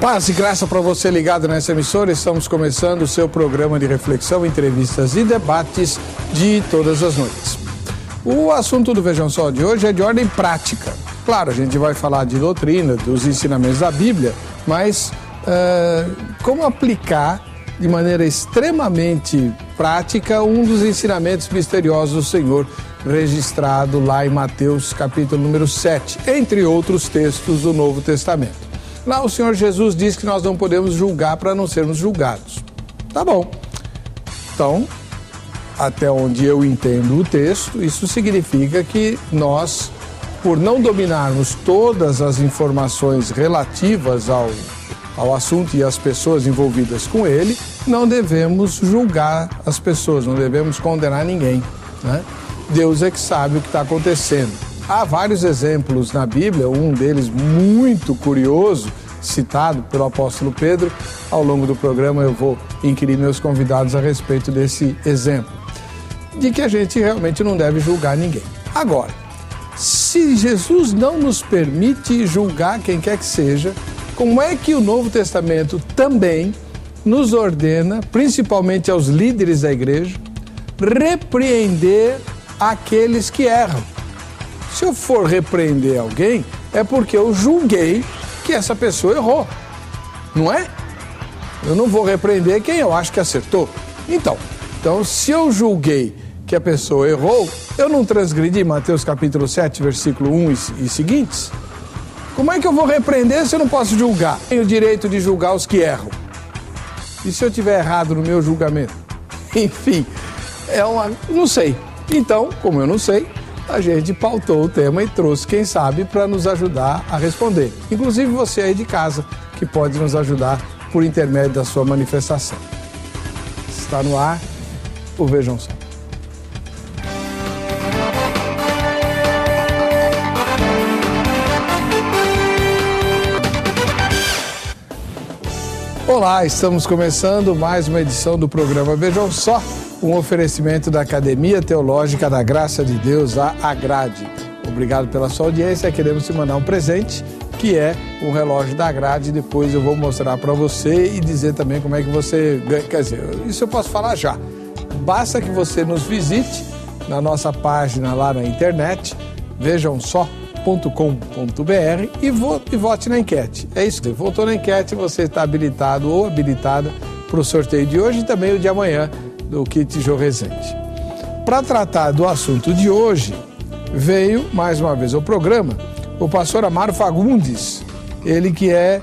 Paz e graça para você ligado nessa emissora. Estamos começando o seu programa de reflexão, entrevistas e debates de todas as noites. O assunto do Vejam Só de hoje é de ordem prática. Claro, a gente vai falar de doutrina, dos ensinamentos da Bíblia, mas como aplicar de maneira extremamente prática um dos ensinamentos misteriosos do Senhor, registrado lá em Mateus capítulo número 7, entre outros textos do Novo Testamento. Lá o Senhor Jesus diz que nós não podemos julgar para não sermos julgados. Tá bom. Então, até onde eu entendo o texto, isso significa que nós, por não dominarmos todas as informações relativas ao assunto e às pessoas envolvidas com ele, não devemos julgar as pessoas, não devemos condenar ninguém, né? Deus é que sabe o que está acontecendo. Há vários exemplos na Bíblia, um deles muito curioso, citado pelo apóstolo Pedro. Ao longo do programa eu vou inquirir meus convidados a respeito desse exemplo, de que a gente realmente não deve julgar ninguém. Agora, se Jesus não nos permite julgar quem quer que seja, como é que o Novo Testamento também nos ordena, principalmente aos líderes da igreja, repreender aqueles que erram? Se eu for repreender alguém, é porque eu julguei que essa pessoa errou, não é? Eu não vou repreender quem eu acho que acertou. Então, se eu julguei que a pessoa errou, eu não transgredi Mateus capítulo 7, versículo 1 e seguintes? Como é que eu vou repreender se eu não posso julgar? Tenho o direito de julgar os que erram. E se eu tiver errado no meu julgamento? Enfim, não sei. Então, como eu não sei, a gente pautou o tema e trouxe quem sabe para nos ajudar a responder. Inclusive você aí de casa, que pode nos ajudar por intermédio da sua manifestação. Está no ar o Vejam Só. Olá, estamos começando mais uma edição do programa Vejam Só, um oferecimento da Academia Teológica da Graça de Deus, a Agrade. Obrigado pela sua audiência. Queremos te mandar um presente, que é um relógio da Agrade. Depois eu vou mostrar para você e dizer também como é que você ganha. Quer dizer, isso eu posso falar já. Basta que você nos visite na nossa página lá na internet, vejamsó.com.br, e vote na enquete. É isso. Votou na enquete, você está habilitado ou habilitada para o sorteio de hoje e também o de amanhã do kit Jô Rezende. Para tratar do assunto de hoje, veio mais uma vez ao programa o pastor Amaro Fagundes, ele que é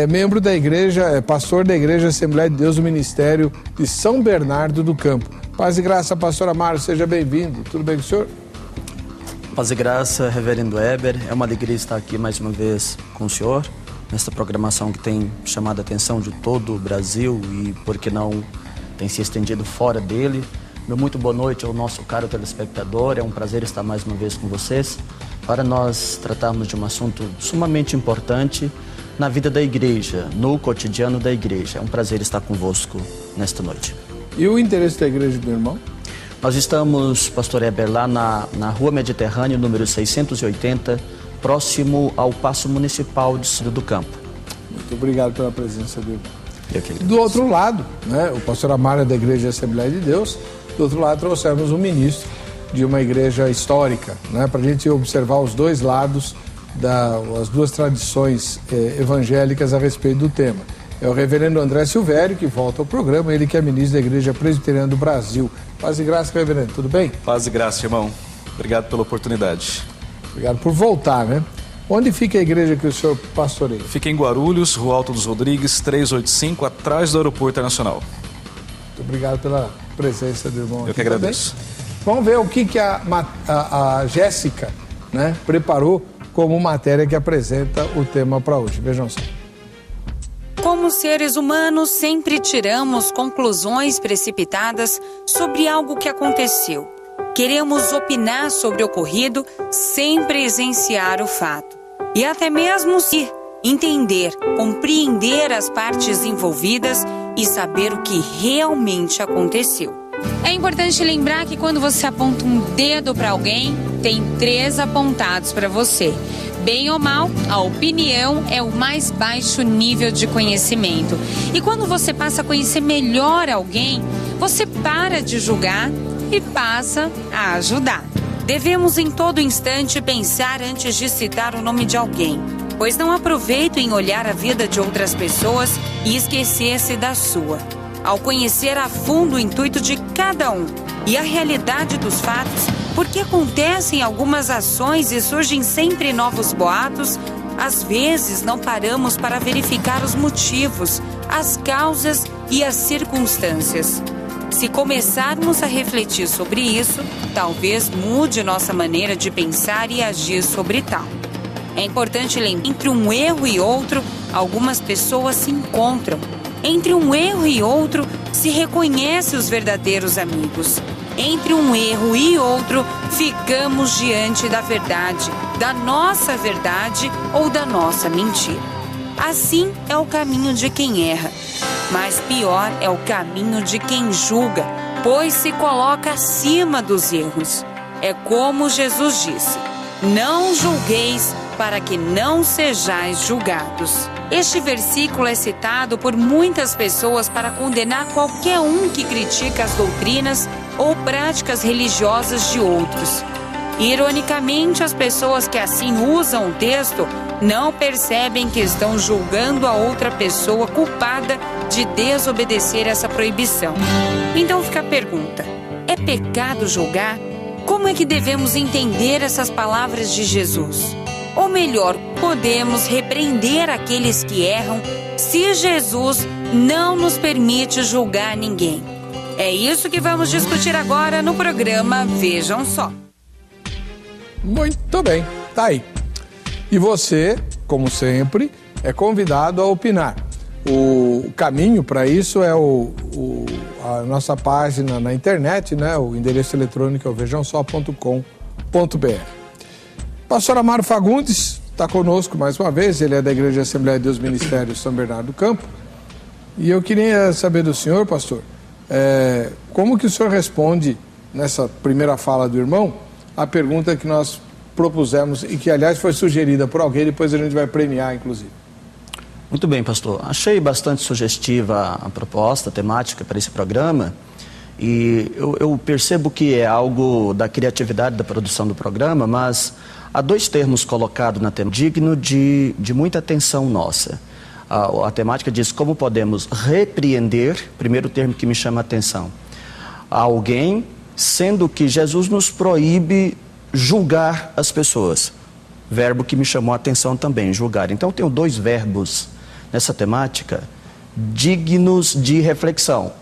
membro da igreja, pastor da Igreja Assembleia de Deus do Ministério de São Bernardo do Campo. Paz e graça, pastor Amaro, seja bem-vindo. Tudo bem com o senhor? Paz e graça, reverendo Weber. É uma alegria estar aqui mais uma vez com o senhor, nesta programação que tem chamado a atenção de todo o Brasil e, por que não, tem se estendido fora dele. Meu muito boa noite ao nosso caro telespectador. É um prazer estar mais uma vez com vocês para nós tratarmos de um assunto sumamente importante na vida da igreja, no cotidiano da igreja. É um prazer estar convosco nesta noite. E o interesse da igreja, meu irmão? Nós estamos, pastor Heber, lá na Rua Mediterrâneo, número 680, próximo ao Paço Municipal de São do Campo. Muito obrigado pela presença dele. Do outro lado, né, o pastor Amaro é da Igreja Assembleia de Deus. Do outro lado, trouxemos um ministro de uma igreja histórica, né, para a gente observar os dois lados, as duas tradições evangélicas a respeito do tema. É o reverendo André Silvério, que volta ao programa, ele que é ministro da Igreja Presbiteriana do Brasil. Paz e graça, reverendo, tudo bem? Paz e graça, irmão. Obrigado pela oportunidade. Obrigado por voltar, né? Onde fica a igreja que o senhor pastoreia? Fica em Guarulhos, Rua Alto dos Rodrigues, 385, atrás do Aeroporto Internacional. Muito obrigado pela presença do irmão. Eu que agradeço. Também. Vamos ver o que a Jéssica, né, preparou como matéria que apresenta o tema para hoje. Vejam só. Como seres humanos, sempre tiramos conclusões precipitadas sobre algo que aconteceu. Queremos opinar sobre o ocorrido sem presenciar o fato. E até mesmo entender, compreender as partes envolvidas e saber o que realmente aconteceu. É importante lembrar que quando você aponta um dedo para alguém, tem 3 apontados para você. Bem ou mal, a opinião é o mais baixo nível de conhecimento. E quando você passa a conhecer melhor alguém, você para de julgar e passa a ajudar. Devemos em todo instante pensar antes de citar o nome de alguém, pois não há proveito em olhar a vida de outras pessoas e esquecer-se da sua. Ao conhecer a fundo o intuito de cada um e a realidade dos fatos, porque acontecem algumas ações e surgem sempre novos boatos, às vezes não paramos para verificar os motivos, as causas e as circunstâncias. Se começarmos a refletir sobre isso, talvez mude nossa maneira de pensar e agir sobre tal. É importante lembrar, entre um erro e outro, algumas pessoas se encontram. Entre um erro e outro, se reconhece os verdadeiros amigos. Entre um erro e outro, ficamos diante da verdade, da nossa verdade ou da nossa mentira. Assim é o caminho de quem erra, mas pior é o caminho de quem julga, pois se coloca acima dos erros. É como Jesus disse: não julgueis para que não sejais julgados. Este versículo é citado por muitas pessoas para condenar qualquer um que critica as doutrinas ou práticas religiosas de outros. Ironicamente, as pessoas que assim usam o texto não percebem que estão julgando a outra pessoa culpada de desobedecer essa proibição. Então fica a pergunta: é pecado julgar? Como é que devemos entender essas palavras de Jesus? Ou melhor, podemos repreender aqueles que erram se Jesus não nos permite julgar ninguém? É isso que vamos discutir agora no programa Vejam Só. Muito bem, tá aí. E você, como sempre, é convidado a opinar. O caminho para isso é a nossa página na internet, né? O endereço eletrônico é vejamsó.com.br. Pastor Amaro Fagundes está conosco mais uma vez, ele é da Igreja Assembleia de Deus Ministério São Bernardo do Campo. E eu queria saber do senhor, pastor, como que o senhor responde nessa primeira fala do irmão a pergunta que nós propusemos e que, aliás, foi sugerida por alguém, depois a gente vai premiar, inclusive. Muito bem, pastor. Achei bastante sugestiva a proposta, a temática para esse programa, e eu percebo que é algo da criatividade da produção do programa, mas há dois termos colocados na temática digno de muita atenção nossa. A temática diz como podemos repreender, primeiro termo que me chama a atenção, alguém, sendo que Jesus nos proíbe julgar as pessoas. Verbo que me chamou a atenção também, julgar. Então eu tenho dois verbos nessa temática dignos de reflexão: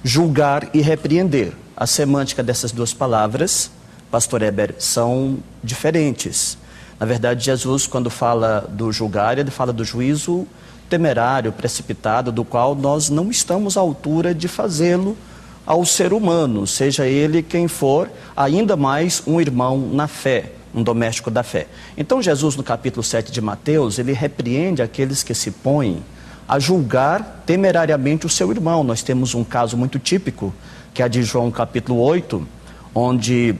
julgar e repreender. A semântica dessas duas palavras, pastor Heber, são diferentes. Na verdade, Jesus, quando fala do julgar, ele fala do juízo temerário, precipitado, do qual nós não estamos à altura de fazê-lo ao ser humano, seja ele quem for, ainda mais um irmão na fé, um doméstico da fé. Então Jesus, no capítulo 7 de Mateus, ele repreende aqueles que se põem a julgar temerariamente o seu irmão. Nós temos um caso muito típico, que é a de João capítulo 8, onde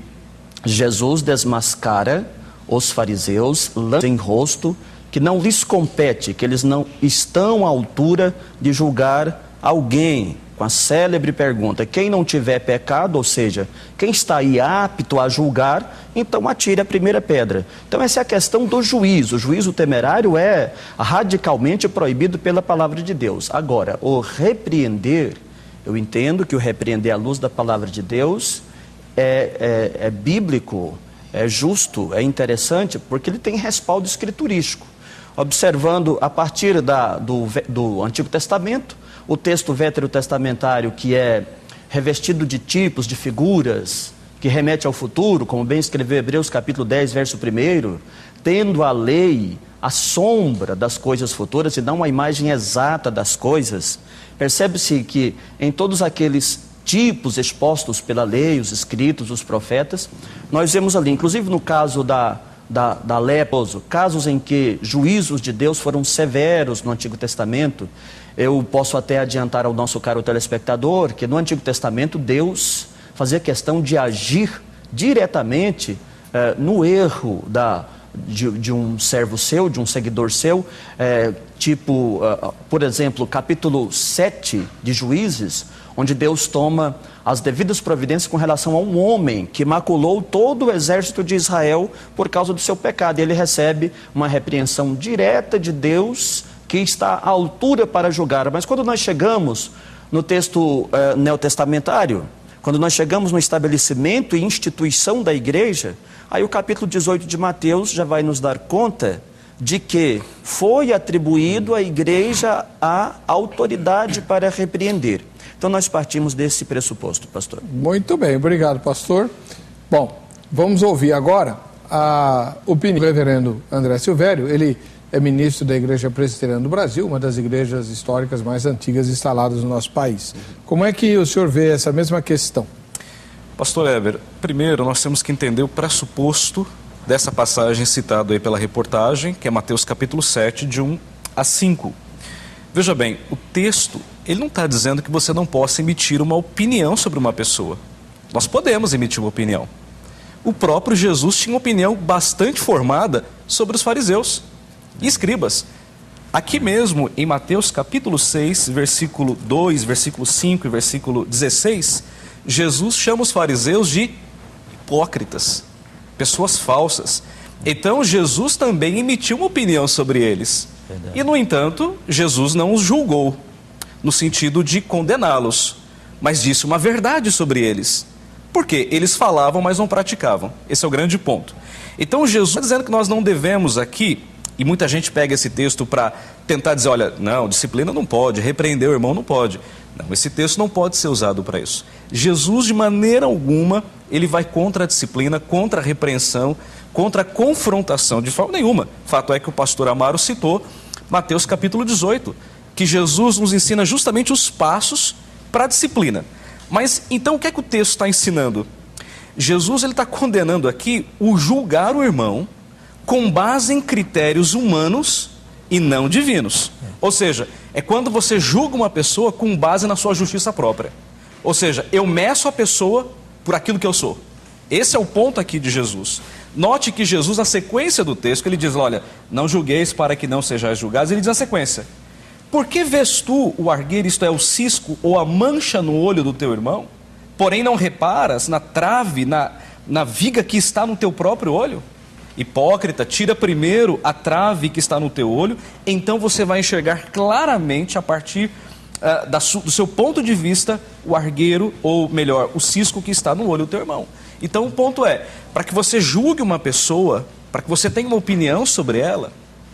Jesus desmascara os fariseus, lança em rosto que não lhes compete, que eles não estão à altura de julgar alguém, com a célebre pergunta: quem não tiver pecado, ou seja, quem está aí apto a julgar, então atire a primeira pedra. Então essa é a questão do juízo. O juízo temerário é radicalmente proibido pela palavra de Deus. Agora, o repreender, eu entendo que o repreender à luz da palavra de Deus é bíblico, é justo, é interessante, porque ele tem respaldo escriturístico. Observando a partir do Antigo Testamento, o texto veterotestamentário, que é revestido de tipos, de figuras, que remete ao futuro, como bem escreveu Hebreus capítulo 10, verso 1, tendo a lei a sombra das coisas futuras e não a imagem exata das coisas, percebe-se que em todos aqueles tipos expostos pela lei, os escritos, os profetas, nós vemos ali, inclusive no caso da lepra, casos em que juízos de Deus foram severos no Antigo Testamento. Eu posso até adiantar ao nosso caro telespectador que no Antigo Testamento Deus fazia questão de agir diretamente no erro de um servo seu, de um seguidor seu, por exemplo, capítulo 7 de Juízes, onde Deus toma as devidas providências com relação a um homem que maculou todo o exército de Israel por causa do seu pecado. E ele recebe uma repreensão direta de Deus que está à altura para julgar. Mas quando nós chegamos no texto neotestamentário, quando nós chegamos no estabelecimento e instituição da igreja, aí o capítulo 18 de Mateus já vai nos dar conta de que foi atribuído à igreja a autoridade para repreender. Então nós partimos desse pressuposto, pastor. Muito bem, obrigado, pastor. Bom, vamos ouvir agora a opinião do reverendo André Silvério. Ele é ministro da Igreja Presbiteriana do Brasil, uma das igrejas históricas mais antigas instaladas no nosso país. Como é que o senhor vê essa mesma questão? Pastor Heber, primeiro nós temos que entender o pressuposto dessa passagem citada aí pela reportagem, que é Mateus capítulo 7, de 1 a 5. Veja bem, o texto, ele não está dizendo que você não possa emitir uma opinião sobre uma pessoa. Nós podemos emitir uma opinião. O próprio Jesus tinha uma opinião bastante formada sobre os fariseus e escribas. Aqui mesmo, em Mateus capítulo 6, versículo 2, versículo 5 e versículo 16, Jesus chama os fariseus de hipócritas, pessoas falsas. Então Jesus também emitiu uma opinião sobre eles. Verdade. E no entanto, Jesus não os julgou, no sentido de condená-los, mas disse uma verdade sobre eles. Por quê? Eles falavam, mas não praticavam. Esse é o grande ponto. Então Jesus está dizendo que nós não devemos aqui, e muita gente pega esse texto para tentar dizer, olha, não, disciplina não pode, repreender o irmão não pode. Não, esse texto não pode ser usado para isso. Jesus, de maneira alguma, ele vai contra a disciplina, contra a repreensão, contra a confrontação, de forma nenhuma. Fato é que o pastor Amaro citou Mateus capítulo 18, que Jesus nos ensina justamente os passos para a disciplina. Mas, então, o que é que o texto está ensinando? Jesus está condenando aqui o julgar o irmão com base em critérios humanos e não divinos. Ou seja, é quando você julga uma pessoa com base na sua justiça própria. Ou seja, eu meço a pessoa por aquilo que eu sou. Esse é o ponto aqui de Jesus. Note que Jesus, na sequência do texto, ele diz, olha, não julgueis para que não sejais julgados. Ele diz na sequência, por que vês tu o argueiro, isto é, o cisco ou a mancha no olho do teu irmão, porém não reparas na trave, na viga que está no teu próprio olho? Hipócrita, tira primeiro a trave que está no teu olho, então você vai enxergar claramente a partir do seu ponto de vista o argueiro, ou melhor, o cisco que está no olho do teu irmão. Então o ponto é, para que você julgue uma pessoa, para que você tenha uma opinião sobre ela,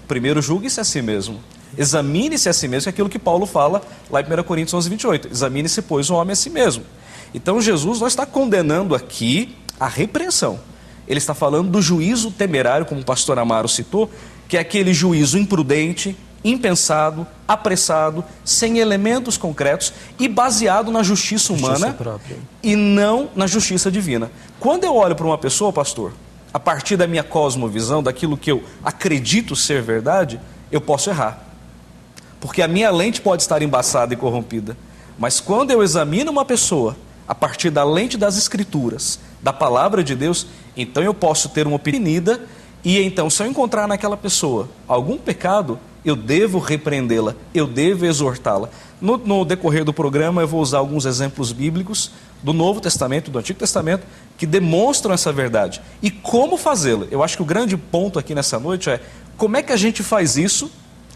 primeiro julgue-se a si mesmo. Examine-se a si mesmo, é aquilo que Paulo fala lá em 1 Coríntios 11, 28. Examine-se, pois, o homem a si mesmo. Então Jesus não está condenando aqui a repreensão. Ele está falando do juízo temerário, como o pastor Amaro citou, que é aquele juízo imprudente, impensado, apressado, sem elementos concretos e baseado na justiça humana e não na justiça divina. Quando eu olho para uma pessoa, pastor, a partir da minha cosmovisão, daquilo que eu acredito ser verdade, eu posso errar. Porque a minha lente pode estar embaçada e corrompida. Mas quando eu examino uma pessoa a partir da lente das Escrituras, da palavra de Deus, então eu posso ter uma opinião e então, se eu encontrar naquela pessoa algum pecado, eu devo repreendê-la, eu devo exortá-la. No decorrer do programa eu vou usar alguns exemplos bíblicos do Novo Testamento, do Antigo Testamento, que demonstram essa verdade. E como fazê-la? Eu acho que o grande ponto aqui nessa noite é como é que a gente faz isso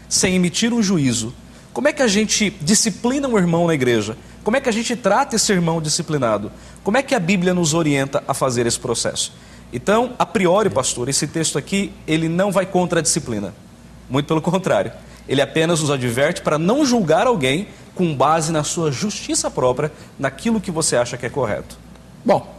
sem emitir um juízo? Como é que a gente disciplina um irmão na igreja? Como é que a gente trata esse irmão disciplinado? Como é que a Bíblia nos orienta a fazer esse processo? Então, a priori, pastor, esse texto aqui, ele não vai contra a disciplina. Muito pelo contrário. Ele apenas nos adverte para não julgar alguém com base na sua justiça própria, naquilo que você acha que é correto. Bom,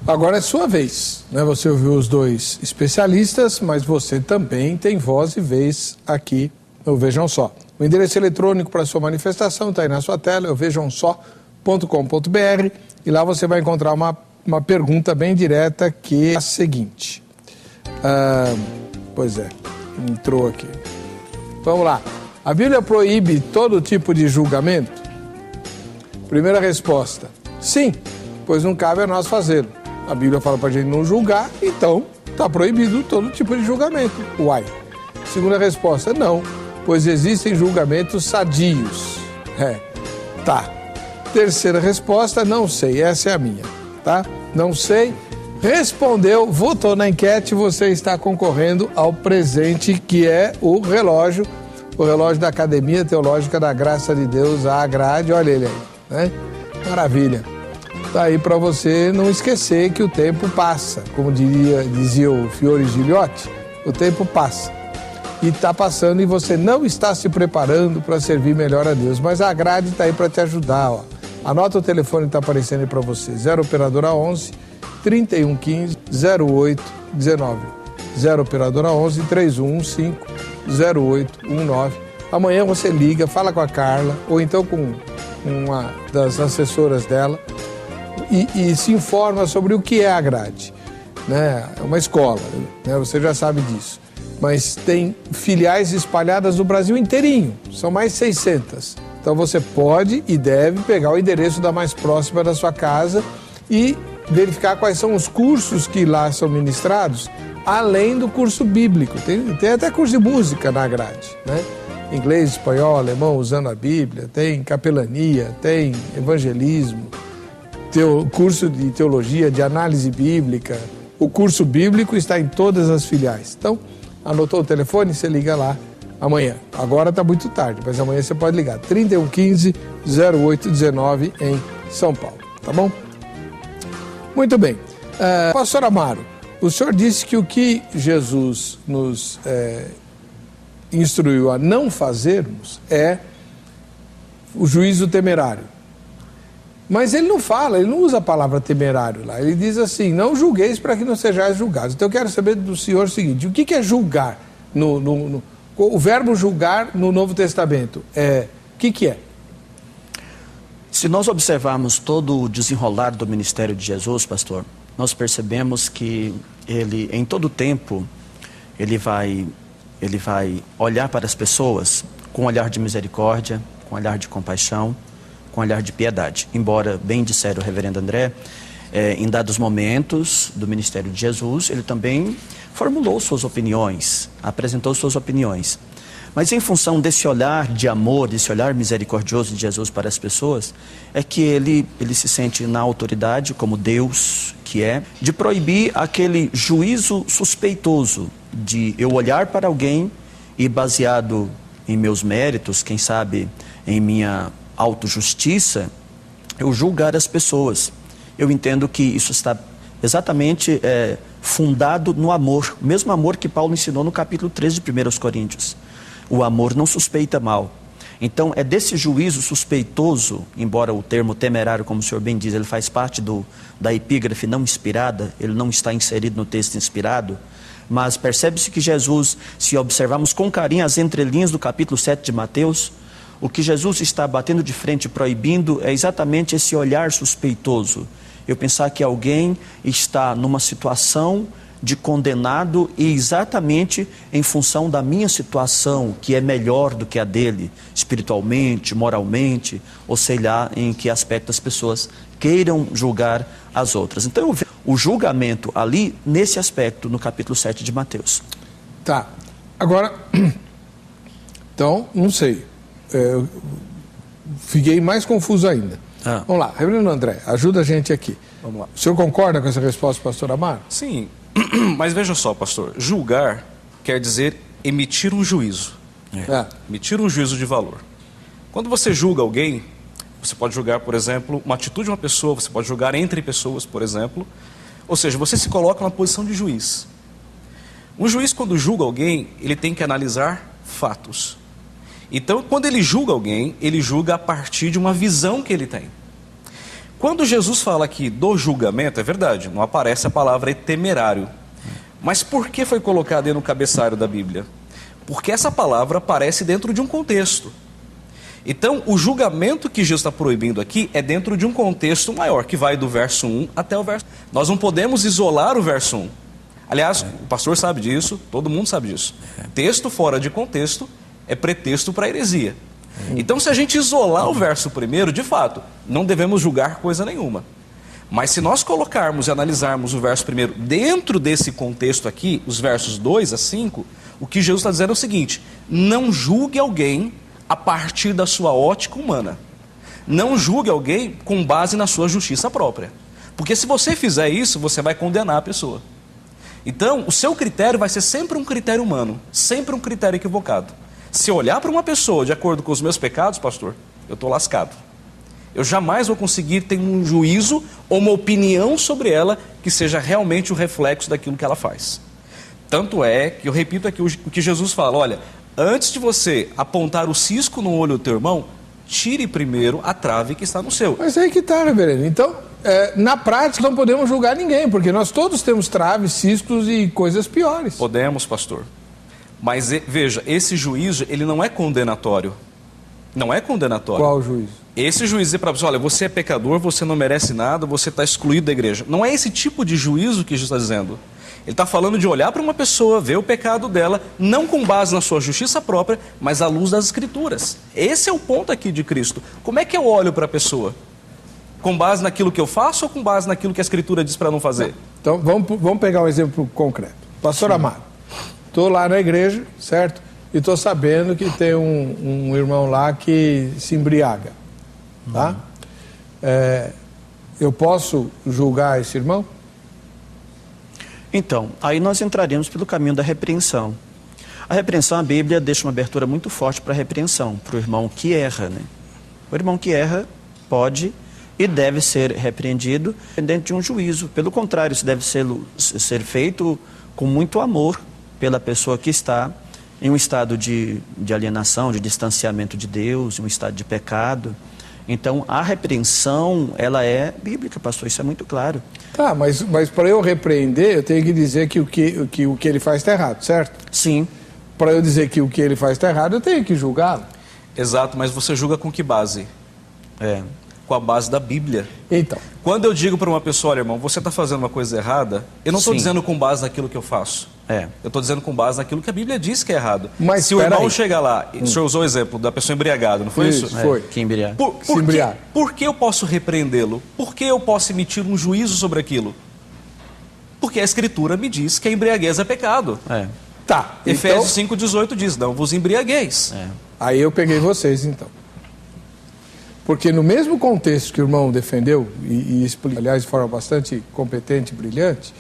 agora é sua vez, né? Você ouviu os dois especialistas, mas você também tem voz e vez aqui no Vejam Só. O endereço eletrônico para a sua manifestação está aí na sua tela, é o vejamsó.com.br, e lá você vai encontrar uma pergunta bem direta, que é a seguinte. Pois é, entrou aqui. Vamos lá. A Bíblia proíbe todo tipo de julgamento? Primeira resposta, sim, pois não cabe a nós fazê-lo. A Bíblia fala para a gente não julgar, então está proibido todo tipo de julgamento. Uai. Segunda resposta, não, pois existem julgamentos sadios. Tá. Terceira resposta, não sei, essa é a minha, tá? Não sei. Respondeu, votou na enquete, você está concorrendo ao presente que é o relógio da Academia Teológica da Graça de Deus, a Agrade, olha ele aí, né? Maravilha. Tá aí para você não esquecer que o tempo passa, como dizia o Fiore Gigliotti, o tempo passa. E está passando e você não está se preparando para servir melhor a Deus, mas a Agrade está aí para te ajudar, ó. Anota o telefone que está aparecendo aí para você, 0 operadora 11 3115 0819, 0 operadora 11 3115 0819. Amanhã você liga, fala com a Carla ou então com uma das assessoras dela e se informa sobre o que é a Agrade, né? É uma escola, né? Você já sabe disso, mas tem filiais espalhadas no Brasil inteirinho, são mais 600. Então você pode e deve pegar o endereço da mais próxima da sua casa e verificar quais são os cursos que lá são ministrados, além do curso bíblico. Tem até curso de música na grade, né? Inglês, espanhol, alemão, usando a Bíblia, tem capelania, tem evangelismo, curso de teologia, de análise bíblica. O curso bíblico está em todas as filiais. Então, anotou o telefone? Você liga lá amanhã. Agora está muito tarde, mas amanhã você pode ligar. 3115 0819 em São Paulo, tá bom? Muito bem. Pastor Amaro, o senhor disse que o que Jesus nos instruiu a não fazermos é o juízo temerário. Mas ele não fala, ele não usa a palavra temerário lá. Ele diz assim, não julgueis para que não sejais julgados. Então eu quero saber do senhor o seguinte, o que é julgar? O verbo julgar no Novo Testamento, o que é? Se nós observarmos todo o desenrolar do ministério de Jesus, pastor, nós percebemos que ele, em todo tempo, ele vai olhar para as pessoas com um olhar de misericórdia, com um olhar de compaixão, com um olhar de piedade. Embora, bem dissera o reverendo André, em dados momentos do ministério de Jesus, ele também formulou suas opiniões, apresentou suas opiniões. Mas em função desse olhar de amor, desse olhar misericordioso de Jesus para as pessoas, é que ele se sente na autoridade, como Deus que é, de proibir aquele juízo suspeitoso de eu olhar para alguém e, baseado em meus méritos, quem sabe em minha autojustiça, eu julgar as pessoas. Eu entendo que isso está exatamente fundado no amor, o mesmo amor que Paulo ensinou no capítulo 13 de 1 Coríntios. O amor não suspeita mal. Então é desse juízo suspeitoso, embora o termo temerário, como o senhor bem diz, ele faz parte da epígrafe não inspirada, ele não está inserido no texto inspirado, mas percebe-se que Jesus, se observarmos com carinho as entrelinhas do capítulo 7 de Mateus, o que Jesus está batendo de frente, proibindo, é exatamente esse olhar suspeitoso. Eu pensar que alguém está numa situação de condenado e exatamente em função da minha situação, que é melhor do que a dele, espiritualmente, moralmente, ou sei lá em que aspecto as pessoas queiram julgar as outras. Então eu vejo o julgamento ali, nesse aspecto, no capítulo 7 de Mateus. Tá. Agora, então, não sei. Fiquei mais confuso ainda. Vamos lá, reverendo André, ajuda a gente aqui. Vamos lá. O senhor concorda com essa resposta, pastor Amaro? Sim, mas veja só, pastor, julgar quer dizer emitir um juízo. Emitir um juízo de valor. Quando você julga alguém, você pode julgar, por exemplo, uma atitude de uma pessoa, você pode julgar entre pessoas, por exemplo. Ou seja, você se coloca na posição de juiz. Um juiz, quando julga alguém, ele tem que analisar fatos. Então, quando ele julga alguém, ele julga a partir de uma visão que ele tem. Quando Jesus fala aqui do julgamento, é verdade, não aparece a palavra temerário. Mas por que foi colocada aí no cabeçalho da Bíblia? Porque essa palavra aparece dentro de um contexto. Então, o julgamento que Jesus está proibindo aqui é dentro de um contexto maior, que vai do verso 1 até o verso... Nós não podemos isolar o verso 1. Aliás, o pastor sabe disso, todo mundo sabe disso. Texto fora de contexto é pretexto para heresia. Então, se a gente isolar o verso primeiro, de fato, não devemos julgar coisa nenhuma. Mas se nós colocarmos e analisarmos o verso primeiro dentro desse contexto aqui, os versos 2 a 5, o que Jesus está dizendo é o seguinte: não julgue alguém a partir da sua ótica humana. Não julgue alguém com base na sua justiça própria. Porque se você fizer isso, você vai condenar a pessoa. Então, o seu critério vai ser sempre um critério humano, sempre um critério equivocado. Se eu olhar para uma pessoa de acordo com os meus pecados, pastor, eu estou lascado. Eu jamais vou conseguir ter um juízo ou uma opinião sobre ela que seja realmente o reflexo daquilo que ela faz. Tanto é que eu repito aqui o que Jesus fala: olha, antes de você apontar o cisco no olho do teu irmão, tire primeiro a trave que está no seu. Mas aí que está, reverendo. Então, na prática não podemos julgar ninguém, porque nós todos temos traves, ciscos e coisas piores. Podemos, pastor. Mas veja, esse juízo, ele não é condenatório. Não é condenatório. Qual juízo? Esse juízo dizer para a pessoa: olha, você é pecador, você não merece nada, você está excluído da igreja. Não é esse tipo de juízo que Jesus está dizendo. Ele está falando de olhar para uma pessoa, ver o pecado dela, não com base na sua justiça própria, mas à luz das Escrituras. Esse é o ponto aqui de Cristo. Como é que eu olho para a pessoa? Com base naquilo que eu faço ou com base naquilo que a Escritura diz para não fazer? Então, vamos pegar um exemplo concreto. Pastor Amaro, estou lá na igreja, certo? E estou sabendo que tem um irmão lá que se embriaga, tá? Eu posso julgar esse irmão? Então, aí nós entraremos pelo caminho da repreensão. A repreensão, a Bíblia deixa uma abertura muito forte para a repreensão, para o irmão que erra, né? O irmão que erra pode e deve ser repreendido dentro de um juízo. Pelo contrário, isso deve ser feito com muito amor pela pessoa que está em um estado de alienação, de distanciamento de Deus, em um estado de pecado. Então, a repreensão, ela é bíblica, pastor, isso é muito claro. Tá, mas para eu repreender, eu tenho que dizer que o que ele faz está errado, certo? Sim. Para eu dizer que o que ele faz está errado, eu tenho que julgá-lo. Exato, mas você julga com que base? Com a base da Bíblia. Então. Quando eu digo para uma pessoa: olha, irmão, você está fazendo uma coisa errada, eu não estou dizendo com base naquilo que eu faço. Eu estou dizendo com base naquilo que a Bíblia diz que é errado. Mas se o irmão chega lá, o senhor usou o exemplo da pessoa embriagada, não foi isso? Foi. Que embriaga. Por que eu posso repreendê-lo? Por que eu posso emitir um juízo sobre aquilo? Porque a Escritura me diz que a embriaguez é pecado. Tá. Efésios 5,18 diz: não vos embriagueis. Aí eu peguei vocês, então. Porque no mesmo contexto que o irmão defendeu, e explica, aliás, de forma bastante competente e brilhante,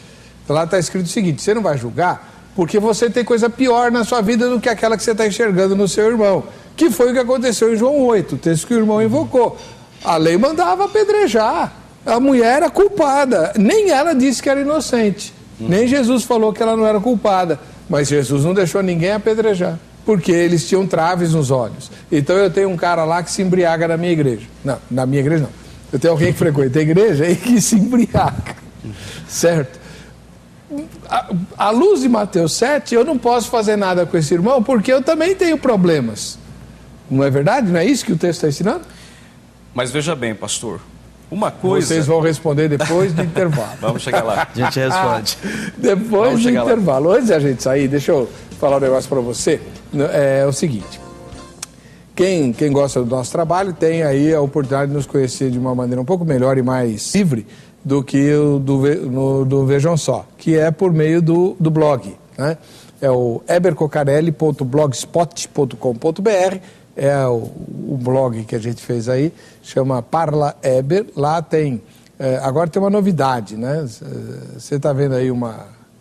lá está escrito o seguinte: você não vai julgar porque você tem coisa pior na sua vida do que aquela que você está enxergando no seu irmão. Que foi o que aconteceu em João 8, o texto que o irmão invocou. A lei mandava apedrejar. A mulher era culpada. Nem ela disse que era inocente. Nem Jesus falou que ela não era culpada. Mas Jesus não deixou ninguém apedrejar, porque eles tinham traves nos olhos. Então eu tenho um cara lá que se embriaga na minha igreja. Não, na minha igreja não. Eu tenho alguém que frequenta a igreja e que se embriaga. Certo? À luz de Mateus 7, eu não posso fazer nada com esse irmão, porque eu também tenho problemas. Não é verdade? Não é isso que o texto está ensinando? Mas veja bem, pastor, uma coisa... Vocês vão responder depois do intervalo. Vamos chegar lá. A gente responde. Depois do intervalo. Antes da gente sair, deixa eu falar um negócio para você. É o seguinte: quem gosta do nosso trabalho tem aí a oportunidade de nos conhecer de uma maneira um pouco melhor e mais livre do que o do Vejam Só, que é por meio do blog, né? É o ebercocarelli.blogspot.com.br, é o blog que a gente fez aí, chama Parla Eber. Lá tem, agora tem uma novidade, né? Você está vendo aí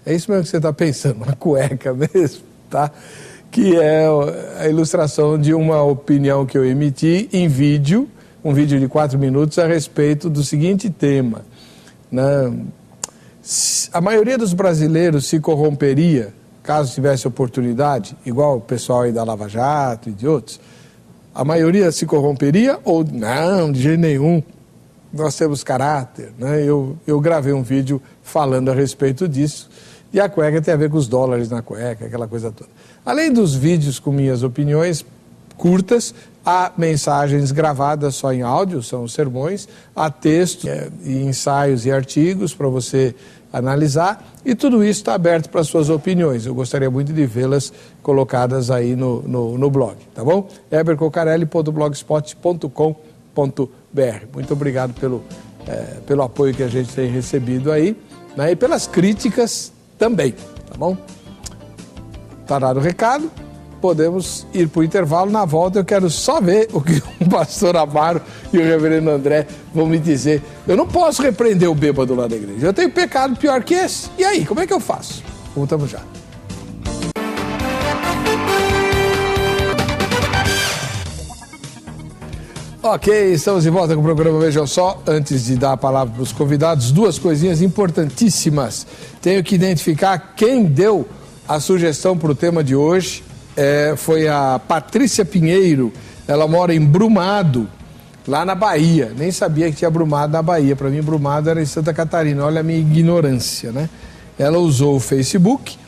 é isso mesmo que você está pensando, uma cueca mesmo, tá? Que é a ilustração de uma opinião que eu emiti em vídeo, um vídeo de 4 minutos a respeito do seguinte tema, né? A maioria dos brasileiros se corromperia caso tivesse oportunidade, igual o pessoal aí da Lava Jato e de outros. A maioria se corromperia ou não, de jeito nenhum. Nós temos caráter, né? Eu gravei um vídeo falando a respeito disso, e a cueca tem a ver com os dólares na cueca, aquela coisa toda. Além dos vídeos com minhas opiniões curtas, há mensagens gravadas só em áudio, são sermões, há textos e ensaios e artigos para você analisar, e tudo isso está aberto para suas opiniões. Eu gostaria muito de vê-las colocadas aí no blog, tá bom? ebercocarelli.blogspot.com.br. Muito obrigado pelo apoio que a gente tem recebido aí, né, e pelas críticas também, tá bom? Tá dado o recado, podemos ir para o intervalo. Na volta eu quero só ver o que o pastor Amaro e o reverendo André vão me dizer. Eu não posso repreender o bêbado lá da igreja, eu tenho pecado pior que esse. E aí, como é que eu faço? Voltamos já. Ok, estamos de volta com o programa Vejam Só. Antes de dar a palavra para os convidados, duas coisinhas importantíssimas. Tenho que identificar quem deu a sugestão para o tema de hoje. Foi a Patrícia Pinheiro. Ela mora em Brumado, lá na Bahia. Nem sabia que tinha Brumado na Bahia. Para mim, Brumado era em Santa Catarina. Olha a minha ignorância, né? Ela usou o Facebook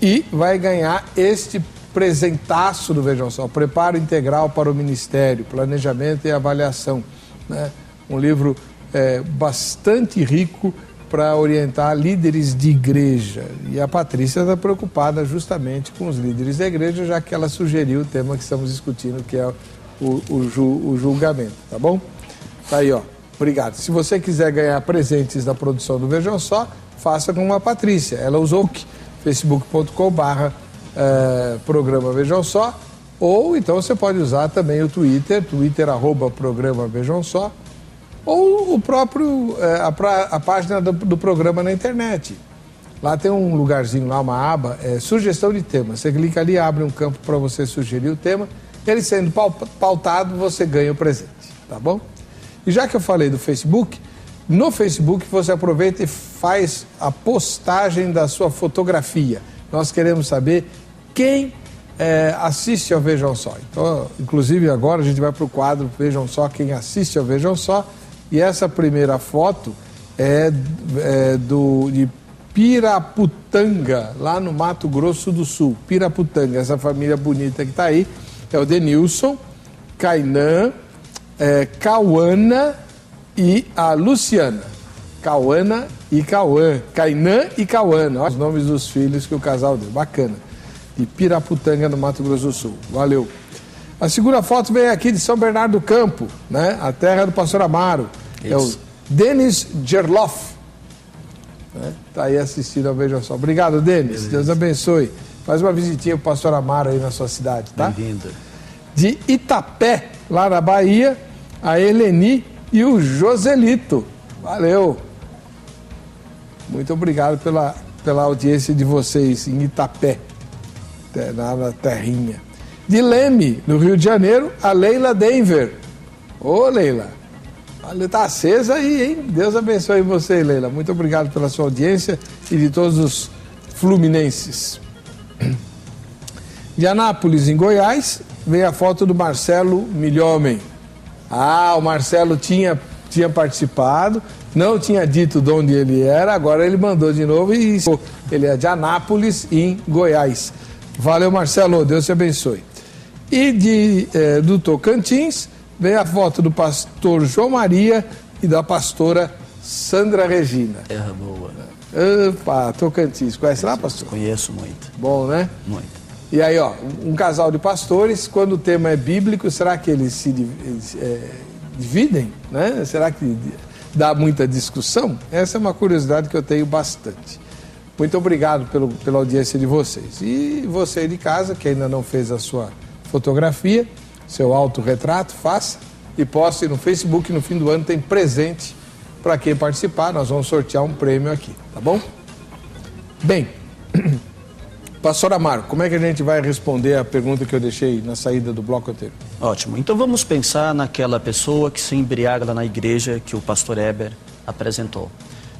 e vai ganhar este presentaço do Vejam Só, Preparo Integral para o Ministério, Planejamento e Avaliação, né? Um livro bastante rico para orientar líderes de igreja. E a Patrícia está preocupada justamente com os líderes da igreja, já que ela sugeriu o tema que estamos discutindo, que é o julgamento, tá bom? Tá aí, ó. Obrigado. Se você quiser ganhar presentes da produção do Vejam Só, faça com a Patrícia. Ela usou facebook.com/programa Vejam Só, ou então você pode usar também o Twitter @programa Vejam Só, ou o próprio, a página do programa na internet. Lá tem um lugarzinho, lá uma aba, sugestão de tema. Você clica ali, abre um campo para você sugerir o tema. Ele sendo pautado, você ganha o presente, tá bom? E já que eu falei do Facebook, no Facebook você aproveita e faz a postagem da sua fotografia. Nós queremos saber quem assiste ao Vejam Só. Então, inclusive agora a gente vai para o quadro Vejam Só, quem assiste ao Vejam Só. E essa primeira foto é de Piraputanga, lá no Mato Grosso do Sul. Piraputanga, essa família bonita que está aí, é o Denilson, Kainan, Cauana e a Luciana. Cauana e Cauã. Kainan e Cauana. Olha os nomes dos filhos que o casal deu. Bacana. De Piraputanga, no Mato Grosso do Sul. Valeu. A segunda foto vem aqui de São Bernardo do Campo, né? A terra do pastor Amaro. Isso. É o Denis Gerloff. Tá aí assistindo ao Vejam Só. Obrigado, Denis. Beleza. Deus abençoe. Faz uma visitinha pro pastor Amaro aí na sua cidade, tá? Bem-vindo. De Itapé, lá na Bahia, a Eleni e o Joselito. Valeu. Muito obrigado pela audiência de vocês em Itapé, na terrinha. De Leme, no Rio de Janeiro, a Leila Denver. Ô, Leila, olha, tá acesa aí, hein? Deus abençoe você, Leila. Muito obrigado pela sua audiência e de todos os fluminenses. De Anápolis, em Goiás, vem a foto do Marcelo Milhomem. Ah, o Marcelo tinha participado, não tinha dito de onde ele era, agora ele mandou de novo e ele é de Anápolis, em Goiás. Valeu, Marcelo, Deus te abençoe. E do Tocantins, vem a foto do pastor João Maria e da pastora Sandra Regina. Terra boa. Opa, Tocantins. Conhece lá, pastor? Conheço muito. Bom, né? Muito. E aí, ó, um casal de pastores, quando o tema é bíblico, será que eles se dividem? Né? Será que dá muita discussão? Essa é uma curiosidade que eu tenho bastante. Muito obrigado pela audiência de vocês. E você de casa, que ainda não fez a sua fotografia, seu autorretrato, faça e poste no Facebook. No fim do ano tem presente para quem participar. Nós vamos sortear um prêmio aqui, tá bom? Bem, pastor Amaro, como é que a gente vai responder a pergunta que eu deixei na saída do bloco anterior? Ótimo. Então vamos pensar naquela pessoa que se embriaga lá na igreja que o pastor Heber apresentou.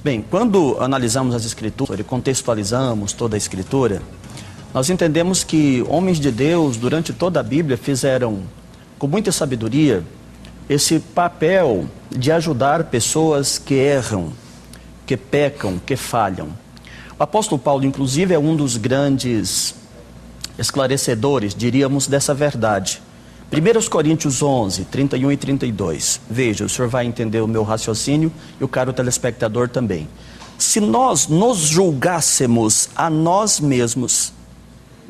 Bem, quando analisamos as escrituras e contextualizamos toda a escritura, nós entendemos que homens de Deus, durante toda a Bíblia, fizeram, com muita sabedoria, esse papel de ajudar pessoas que erram, que pecam, que falham. O apóstolo Paulo, inclusive, é um dos grandes esclarecedores, diríamos, dessa verdade. 1 Coríntios 11, 31 e 32. Veja, o senhor vai entender o meu raciocínio e o caro telespectador também. Se nós nos julgássemos a nós mesmos,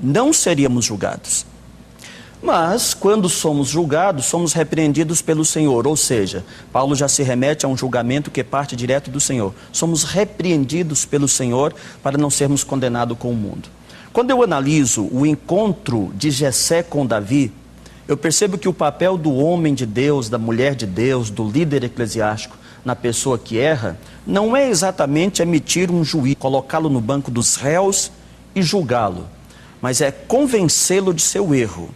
não seríamos julgados. Mas, quando somos julgados, somos repreendidos pelo Senhor. Ou seja, Paulo já se remete a um julgamento que parte direto do Senhor. Somos repreendidos pelo Senhor para não sermos condenados com o mundo. Quando eu analiso o encontro de Jessé com Davi, eu percebo que o papel do homem de Deus, da mulher de Deus, do líder eclesiástico na pessoa que erra, não é exatamente emitir um juízo, colocá-lo no banco dos réus e julgá-lo, mas é convencê-lo de seu erro.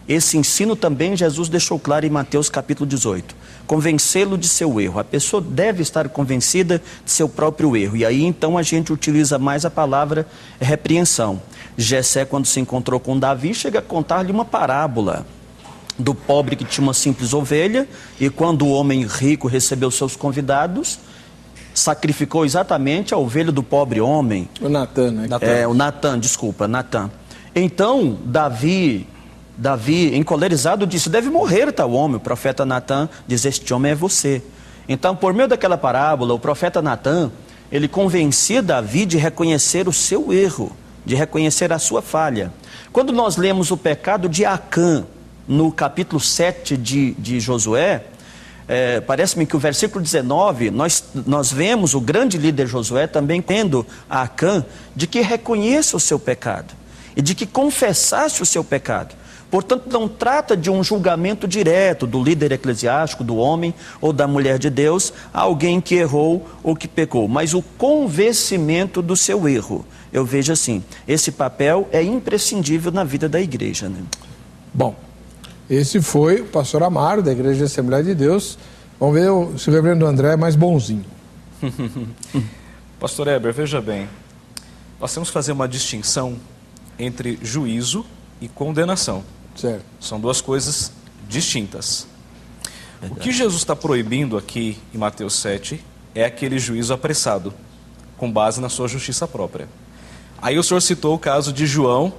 Esse ensino também Jesus deixou claro em Mateus capítulo 18. Convencê-lo de seu erro. A pessoa deve estar convencida de seu próprio erro. E aí então a gente utiliza mais a palavra repreensão. Jessé, quando se encontrou com Davi, chega a contar-lhe uma parábola do pobre que tinha uma simples ovelha, e quando o homem rico recebeu seus convidados, sacrificou exatamente a ovelha do pobre homem. O Natan, né? Natan. Então, Davi, encolerizado, disse: deve morrer tal homem. O profeta Natan diz: este homem é você. Então, por meio daquela parábola, o profeta Natan, ele convencia Davi de reconhecer o seu erro, de reconhecer a sua falha. Quando nós lemos o pecado de Acã, no capítulo 7 de Josué, parece-me que o versículo 19, nós vemos o grande líder Josué também tendo a Acã de que reconheça o seu pecado e de que confessasse o seu pecado. Portanto, não trata de um julgamento direto do líder eclesiástico, do homem ou da mulher de Deus, a alguém que errou ou que pecou, mas o convencimento do seu erro. Eu vejo assim, esse papel é imprescindível na vida da igreja, né? Bom, esse foi o pastor Amaro, da Igreja Assembleia de Deus. Vamos ver se o reverendo André é mais bonzinho. Pastor Heber, veja bem, nós temos que fazer uma distinção entre juízo e condenação. Certo. São duas coisas distintas. Verdade. O que Jesus está proibindo aqui em Mateus 7 é aquele juízo apressado, com base na sua justiça própria. Aí o senhor citou o caso de João,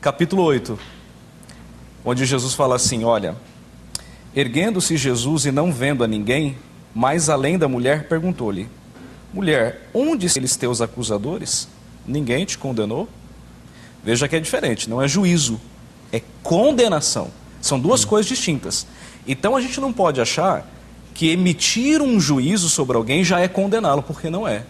capítulo 8, onde Jesus fala assim, olha, erguendo-se Jesus e não vendo a ninguém, mais além da mulher, perguntou-lhe, mulher, onde estão eles teus acusadores? Ninguém te condenou? Veja que é diferente, não é juízo, é condenação. São duas coisas distintas. Então a gente não pode achar que emitir um juízo sobre alguém já é condená-lo, porque não é.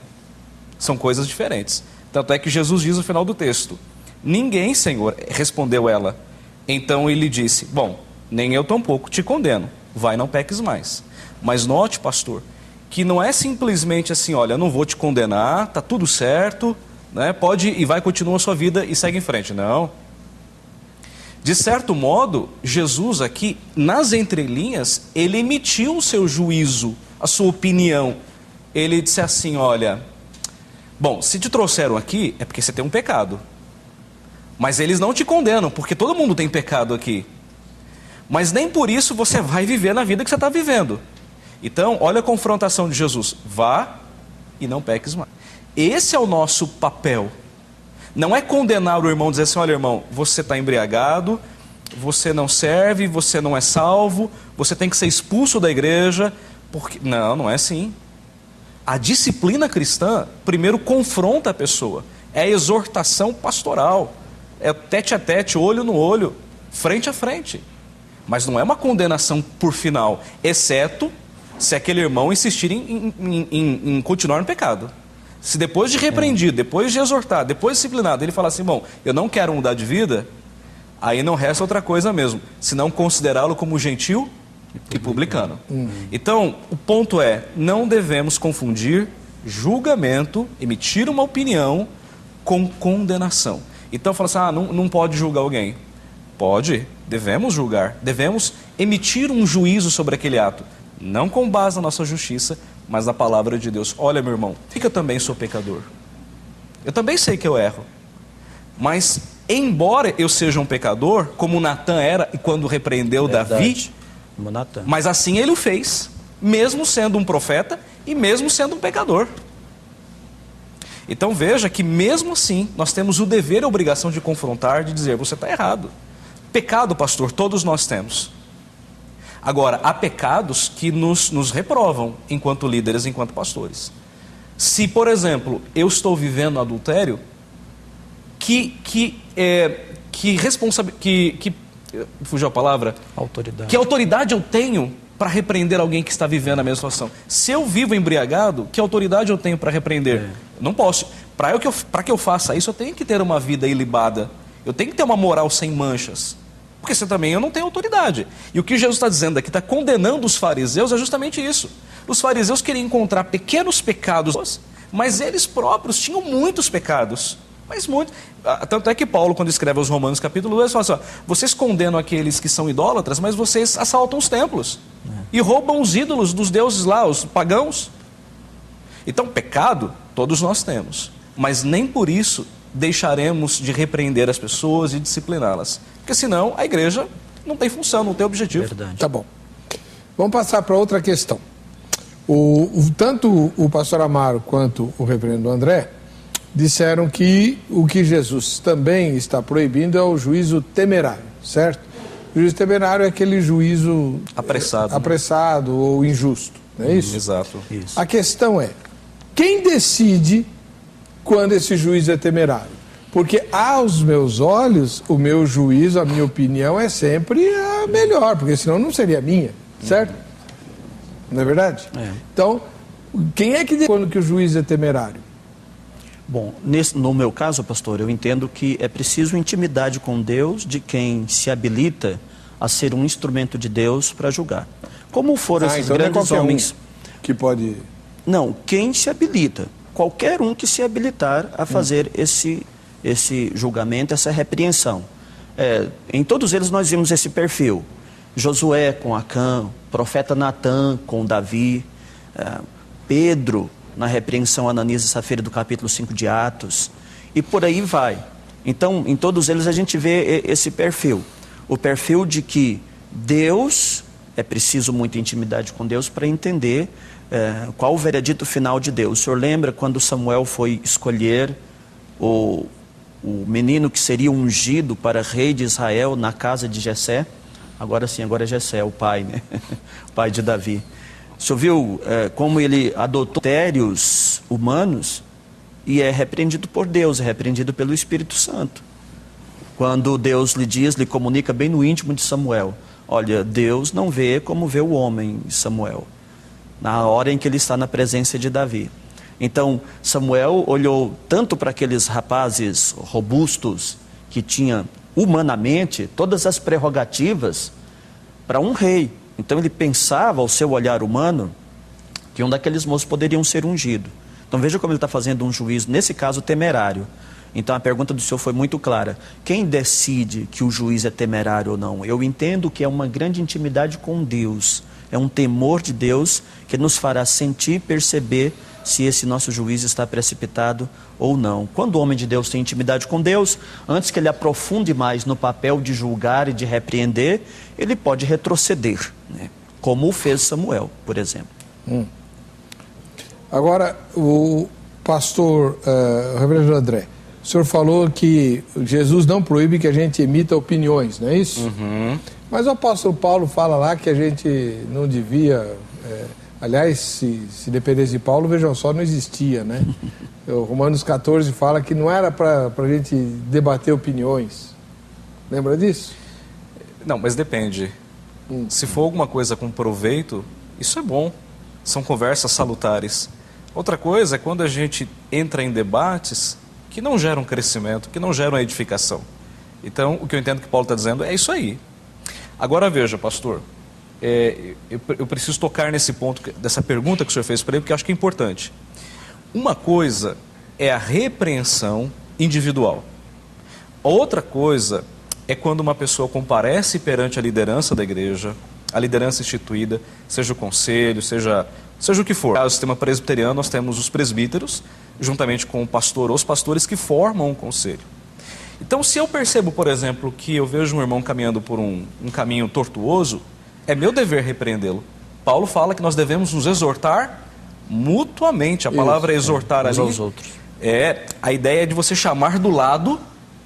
São coisas diferentes. Tanto é que Jesus diz no final do texto, ninguém, Senhor, respondeu ela. Então ele disse, bom, nem eu tampouco te condeno, vai, não peques mais. Mas note, pastor, que não é simplesmente assim, olha, eu não vou te condenar, tá tudo certo, né? Pode e vai, continua a sua vida e segue em frente. Não. De certo modo, Jesus aqui, nas entrelinhas, ele emitiu o seu juízo, a sua opinião. Ele disse assim, olha, bom, se te trouxeram aqui, é porque você tem um pecado. Mas eles não te condenam, porque todo mundo tem pecado aqui. Mas nem por isso você vai viver na vida que você está vivendo. Então, olha a confrontação de Jesus. Vá e não peques mais. Esse é o nosso papel. Não é condenar o irmão, dizer assim, olha irmão, você está embriagado, você não serve, você não é salvo, você tem que ser expulso da igreja. Porque... Não é assim. A disciplina cristã, primeiro, confronta a pessoa. É a exortação pastoral. É tete a tete, olho no olho, frente a frente. Mas não é uma condenação por final, exceto se aquele irmão insistir em continuar no pecado. Se depois de repreendido, depois de exortar, depois de disciplinado, ele falar assim, bom, eu não quero mudar de vida, aí não resta outra coisa mesmo, senão considerá-lo como gentil e publicano. Então, o ponto é, não devemos confundir julgamento, emitir uma opinião, com condenação. Então fala assim, não pode julgar alguém. Pode, devemos julgar, devemos emitir um juízo sobre aquele ato. Não com base na nossa justiça, mas na palavra de Deus. Olha, meu irmão, que eu também sou pecador. Eu também sei que eu erro. Mas, embora eu seja um pecador, como Natan era, e quando repreendeu Davi, mas assim ele o fez, mesmo sendo um profeta e mesmo sendo um pecador. Então veja que mesmo assim, nós temos o dever e a obrigação de confrontar, de dizer, você está errado. Pecado, pastor, todos nós temos. Agora, há pecados que nos reprovam enquanto líderes, enquanto pastores. Se, por exemplo, eu estou vivendo fugiu a palavra? Autoridade. Que autoridade eu tenho para repreender alguém que está vivendo a mesma situação? Se eu vivo embriagado, que autoridade eu tenho para repreender? Não posso. Para que eu faça isso, eu tenho que ter uma vida ilibada. Eu tenho que ter uma moral sem manchas. Porque senão também eu não tenho autoridade. E o que Jesus está dizendo aqui, está condenando os fariseus, é justamente isso. Os fariseus queriam encontrar pequenos pecados, mas eles próprios tinham muitos pecados. Mas muito. Tanto é que Paulo, quando escreve aos Romanos capítulo 2, fala assim, ó, vocês condenam aqueles que são idólatras, mas vocês assaltam os templos. E roubam os ídolos dos deuses lá, os pagãos. Então, pecado, todos nós temos. Mas nem por isso deixaremos de repreender as pessoas e discipliná-las. Porque senão a igreja não tem função, não tem objetivo. Verdade. Tá bom. Vamos passar para outra questão. Tanto o pastor Amaro quanto o reverendo André disseram que o que Jesus também está proibindo é o juízo temerário, certo? O juízo temerário é aquele juízo apressado ou injusto, não é isso? Exato. Isso. A questão é, quem decide quando esse juízo é temerário? Porque aos meus olhos, o meu juízo, a minha opinião é sempre a melhor, porque senão não seria minha, certo? Não é verdade? É. Então, quem é que decide quando que o juízo é temerário? Bom, no meu caso, pastor, eu entendo que é preciso intimidade com Deus de quem se habilita a ser um instrumento de Deus para julgar. Como foram esses então grandes não é homens... que pode... Não, quem se habilita. Qualquer um que se habilitar a fazer esse julgamento, essa repreensão. Em todos eles nós vimos esse perfil. Josué com Acã, profeta Natã com Davi, Pedro na repreensão a Ananias e Safira do capítulo 5 de Atos, e por aí vai. Então, em todos eles a gente vê esse perfil. O perfil de que Deus, é preciso muita intimidade com Deus para entender qual o veredito final de Deus. O senhor lembra quando Samuel foi escolher o menino que seria ungido para rei de Israel na casa de Jessé? Agora sim, agora é Jessé, o pai, né? O pai de Davi. O senhor viu como ele adotou critérios humanos e é repreendido por Deus, é repreendido pelo Espírito Santo. Quando Deus lhe comunica bem no íntimo de Samuel, olha, Deus não vê como vê o homem, Samuel, na hora em que ele está na presença de Davi. Então, Samuel olhou tanto para aqueles rapazes robustos que tinham humanamente todas as prerrogativas para um rei. Então ele pensava, ao seu olhar humano, que um daqueles moços poderiam ser ungido. Então veja como ele está fazendo um juízo, nesse caso temerário. Então a pergunta do senhor foi muito clara. Quem decide que o juiz é temerário ou não? Eu entendo que é uma grande intimidade com Deus. É um temor de Deus que nos fará sentir e perceber se esse nosso juízo está precipitado ou não. Quando o homem de Deus tem intimidade com Deus, antes que ele aprofunde mais no papel de julgar e de repreender, ele pode retroceder, né? Como o fez Samuel, por exemplo. Agora, o pastor reverendo André, o senhor falou que Jesus não proíbe que a gente emita opiniões, não é isso? Uhum. Mas o apóstolo Paulo fala lá que a gente não devia... aliás, se dependesse de Paulo, vejam só, não existia, né? O Romanos 14 fala que não era para a gente debater opiniões. Lembra disso? Não, mas depende. Se for alguma coisa com proveito, isso é bom. São conversas salutares. Outra coisa é quando a gente entra em debates que não geram crescimento, que não geram edificação. Então, o que eu entendo que Paulo está dizendo é isso aí. Agora veja, pastor, eu preciso tocar nesse ponto, dessa pergunta que o senhor fez para ele, porque eu acho que é importante. Uma coisa é a repreensão individual. Outra coisa é quando uma pessoa comparece perante a liderança da igreja, a liderança instituída, seja o conselho, seja o que for. No sistema presbiteriano nós temos os presbíteros, juntamente com o pastor, ou os pastores que formam um conselho. Então, se eu percebo, por exemplo, que eu vejo um irmão caminhando por um caminho tortuoso, é meu dever repreendê-lo. Paulo fala que nós devemos nos exortar mutuamente. A palavra exortar ali aos outros. A ideia é de você chamar do lado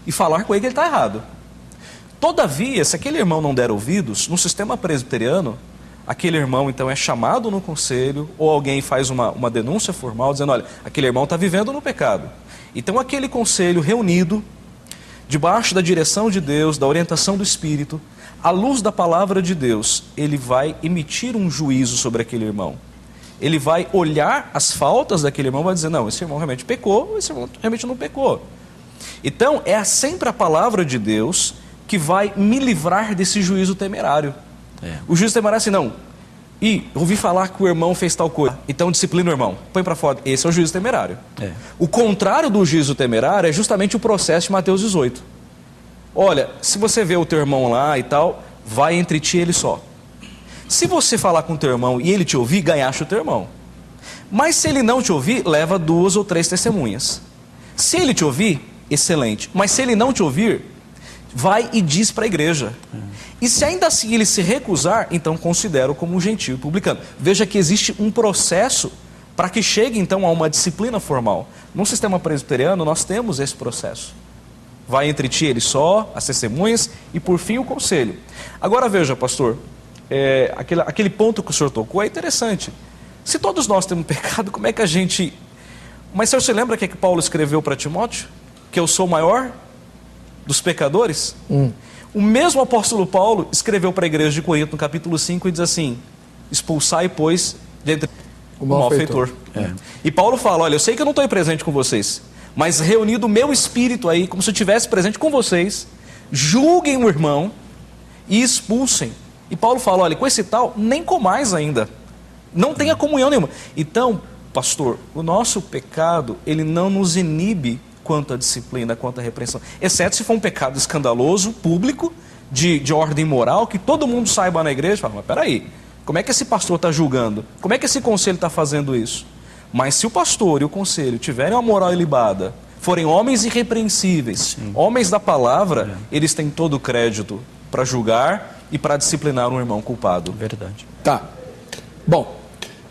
e falar com ele que ele está errado. Todavia, se aquele irmão não der ouvidos, no sistema presbiteriano, aquele irmão então é chamado no conselho, ou alguém faz uma denúncia formal dizendo, olha, aquele irmão está vivendo no pecado. Então aquele conselho reunido debaixo da direção de Deus, da orientação do Espírito, à luz da palavra de Deus, ele vai emitir um juízo sobre aquele irmão. Ele vai olhar as faltas daquele irmão e vai dizer, não, esse irmão realmente pecou, esse irmão realmente não pecou. Então, é sempre a palavra de Deus que vai me livrar desse juízo temerário. O juízo temerário é assim, não, ouvi falar que o irmão fez tal coisa, então disciplina o irmão, põe para fora. Esse é o juízo temerário. O contrário do juízo temerário é justamente o processo de Mateus 18. Olha, se você vê o teu irmão lá e tal, vai entre ti e ele só. Se você falar com o teu irmão e ele te ouvir, ganhaste o teu irmão. Mas se ele não te ouvir, leva 2 ou 3 testemunhas. Se ele te ouvir, excelente. Mas se ele não te ouvir, vai e diz para a igreja. E se ainda assim ele se recusar, então considera-o como um gentio publicano. Veja que existe um processo para que chegue então a uma disciplina formal. No sistema presbiteriano nós temos esse processo. Vai entre ti ele só, as testemunhas e por fim o conselho. Agora veja, pastor, aquele ponto que o senhor tocou é interessante. Se todos nós temos pecado, como é que a gente... Mas o senhor se lembra que Paulo escreveu para Timóteo? Que eu sou o maior dos pecadores? O mesmo apóstolo Paulo escreveu para a igreja de Corinto no capítulo 5 e diz assim, expulsai, pois, de entre o malfeitor. E Paulo fala, olha, eu sei que eu não estou aí presente com vocês, mas reunido o meu espírito aí, como se eu estivesse presente com vocês, julguem o irmão e expulsem. E Paulo fala, olha, com esse tal, nem comais ainda, não tenha comunhão nenhuma. Então, pastor, o nosso pecado, ele não nos inibe quanto à disciplina, quanto à repreensão, exceto se for um pecado escandaloso, público, de ordem moral, que todo mundo saiba na igreja, fala, mas peraí, como é que esse pastor está julgando? Como é que esse conselho está fazendo isso? Mas se o pastor e o conselho tiverem uma moral ilibada, forem homens irrepreensíveis, homens da palavra, eles têm todo o crédito para julgar e para disciplinar um irmão culpado. Verdade. Tá. Bom,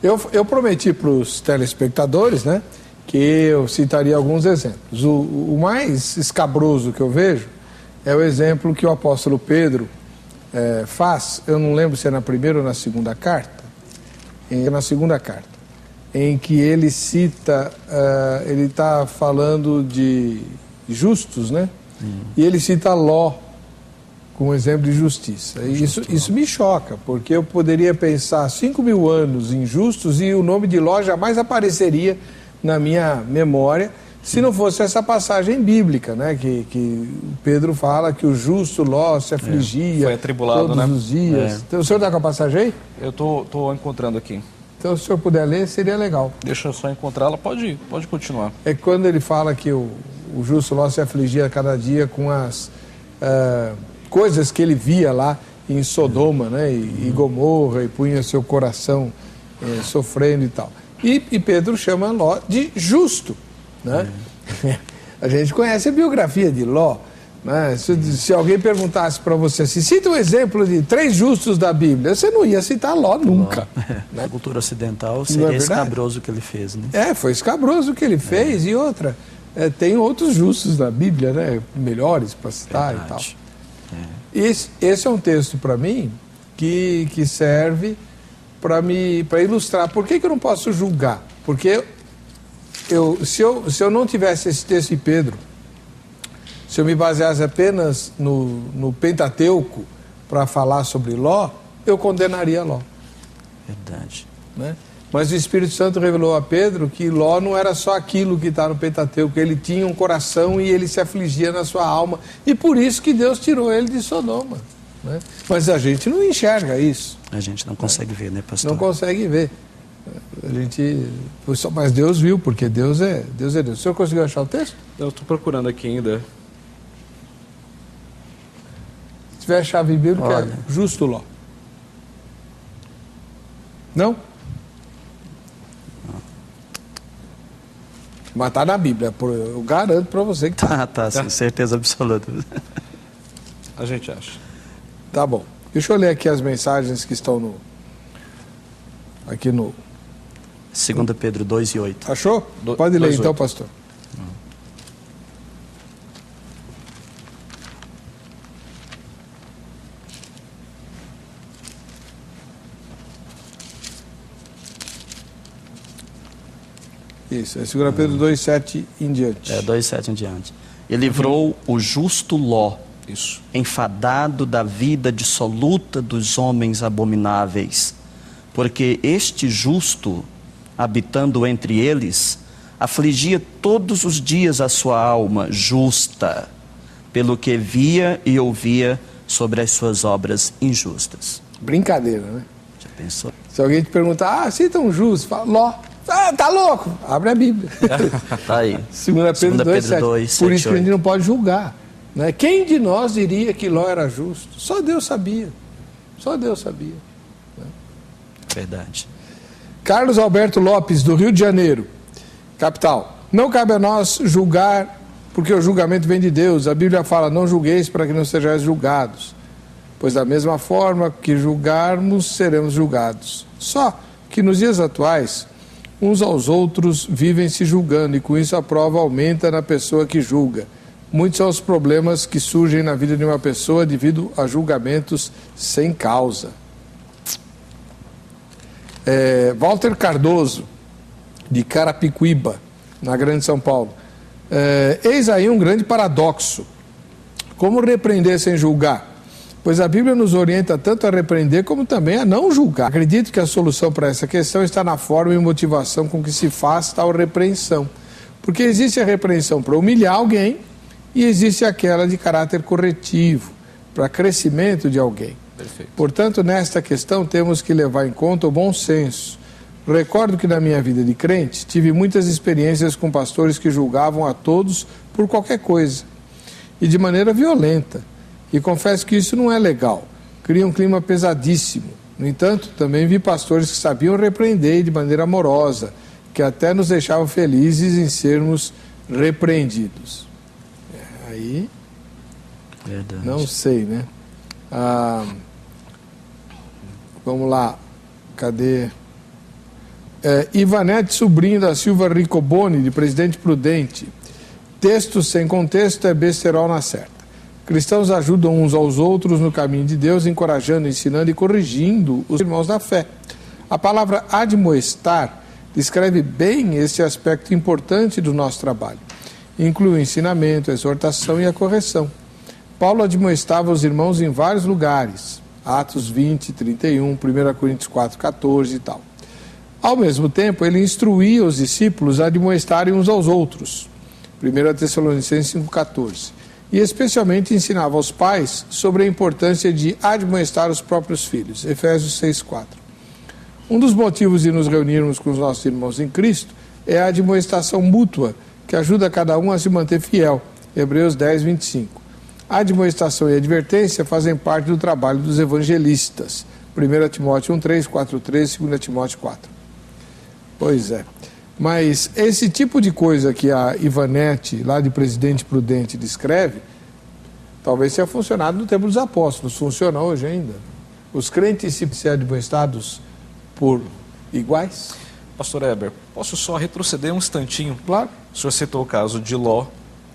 eu prometi para os telespectadores, né, que eu citaria alguns exemplos. O mais escabroso que eu vejo é o exemplo que o apóstolo Pedro faz, eu não lembro se é na primeira ou na segunda carta, na segunda carta, em que ele cita, ele está falando de justos, né? E ele cita Ló como exemplo de justiça. E isso me choca, porque eu poderia pensar 5.000 anos injustos e o nome de Ló jamais apareceria na minha memória, se não fosse essa passagem bíblica, né? Que Pedro fala que o justo Ló se afligia foi atribulado, todos, né? os dias. Então, o senhor está com a passagem aí? Eu estou encontrando aqui. Então, se o senhor puder ler, seria legal. Deixa eu só encontrá-la, pode continuar. É quando ele fala que o justo Ló se afligia a cada dia com as coisas que ele via lá em Sodoma, né? E Gomorra, e punha seu coração sofrendo e tal. E Pedro chama Ló de justo, né? A gente conhece a biografia de Ló, né? Se alguém perguntasse para você assim, cita um exemplo de 3 justos da Bíblia, você não ia citar Ló nunca. Né? Na cultura ocidental seria escabroso o que ele fez, né? Foi escabroso o que ele fez. E outra, tem outros justos na Bíblia, né? Melhores para citar. Verdade. E tal. Esse é um texto para mim que serve para ilustrar. Por que eu não posso julgar? Porque se eu não tivesse esse texto de Pedro, se eu me baseasse apenas no Pentateuco para falar sobre Ló, eu condenaria Ló. Verdade. Né? Mas o Espírito Santo revelou a Pedro que Ló não era só aquilo que está no Pentateuco, ele tinha um coração e ele se afligia na sua alma, e por isso que Deus tirou ele de Sodoma. Né? Mas a gente não enxerga isso. A gente não consegue ver, né, pastor? Não consegue ver. Mas Deus viu, porque Deus é Deus. O senhor conseguiu achar o texto? Eu estou procurando aqui ainda. Se tiver a chave bíblica, é justo Ló. Não? Mas está na Bíblia, eu garanto para você que tá, sim, certeza absoluta. A gente acha. Tá bom. Deixa eu ler aqui as mensagens que estão aqui no... 2 Pedro 2:8. Achou? Pode ler então, pastor. Isso, é 2 Pedro 2:7 em diante. 2:7 em diante. e livrou o justo Ló, Isso. enfadado da vida dissoluta dos homens abomináveis, porque este justo, habitando entre eles, afligia todos os dias a sua alma justa, pelo que via e ouvia sobre as suas obras injustas. Brincadeira, né? Já pensou? Se alguém te perguntar, se tão justo, fala, Ló. Ah, tá louco? Abre a Bíblia. Tá aí. 2 Pedro 2, 7. Por isso que a gente não pode julgar. Né? Quem de nós diria que Ló era justo? Só Deus sabia. Só Deus sabia. Né? Verdade. Carlos Alberto Lopes, do Rio de Janeiro, capital. Não cabe a nós julgar, porque o julgamento vem de Deus. A Bíblia fala, não julgueis para que não sejais julgados. Pois da mesma forma que julgarmos, seremos julgados. Só que nos dias atuais, uns aos outros vivem se julgando e com isso a prova aumenta na pessoa que julga. Muitos são os problemas que surgem na vida de uma pessoa devido a julgamentos sem causa. Walter Cardoso, de Carapicuíba, na Grande São Paulo. Eis aí um grande paradoxo. Como repreender sem julgar? Pois a Bíblia nos orienta tanto a repreender como também a não julgar. Acredito que a solução para essa questão está na forma e motivação com que se faz tal repreensão. Porque existe a repreensão para humilhar alguém e existe aquela de caráter corretivo, para crescimento de alguém. Perfeito. Portanto, nesta questão temos que levar em conta o bom senso. Recordo que na minha vida de crente tive muitas experiências com pastores que julgavam a todos por qualquer coisa e de maneira violenta. E confesso que isso não é legal, cria um clima pesadíssimo. No entanto, também vi pastores que sabiam repreender de maneira amorosa, que até nos deixavam felizes em sermos repreendidos. Aí, Verdade. não sei, né? Vamos lá, cadê? Ivanete Sobrinho da Silva Ricoboni, de Presidente Prudente. Texto sem contexto é besterol na certa. Cristãos ajudam uns aos outros no caminho de Deus, encorajando, ensinando e corrigindo os irmãos da fé. A palavra admoestar descreve bem esse aspecto importante do nosso trabalho. Inclui o ensinamento, a exortação e a correção. Paulo admoestava os irmãos em vários lugares, Atos 20, 31, 1 Coríntios 4, 14 e tal. Ao mesmo tempo, ele instruía os discípulos a admoestarem uns aos outros, 1 Tessalonicenses 5, 14. E especialmente ensinava aos pais sobre a importância de admoestar os próprios filhos, Efésios 6, 4. Um dos motivos de nos reunirmos com os nossos irmãos em Cristo é a admoestação mútua, que ajuda cada um a se manter fiel, Hebreus 10, 25. A admoestação e a advertência fazem parte do trabalho dos evangelistas, 1 Timóteo 1, 3, 4, 3, 2 Timóteo 4. Pois é. Mas esse tipo de coisa que a Ivanete, lá de Presidente Prudente, descreve, talvez tenha funcionado no tempo dos apóstolos. Funciona hoje ainda. Os crentes se ser admoestados por iguais? Pastor Heber, posso só retroceder um instantinho? Claro. O senhor citou o caso de Ló,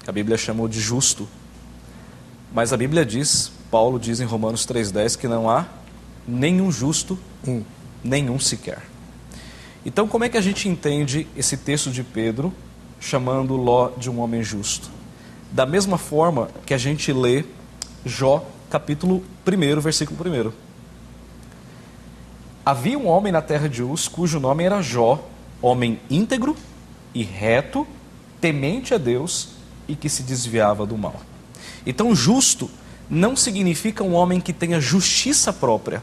que a Bíblia chamou de justo. Mas a Bíblia diz, Paulo diz em Romanos 3,10, que não há nenhum justo, nenhum sequer. Então, como é que a gente entende esse texto de Pedro chamando Ló de um homem justo? Da mesma forma que a gente lê Jó, capítulo 1, versículo 1. Havia um homem na terra de Uz, cujo nome era Jó, homem íntegro e reto, temente a Deus e que se desviava do mal. Então, justo não significa um homem que tenha justiça própria.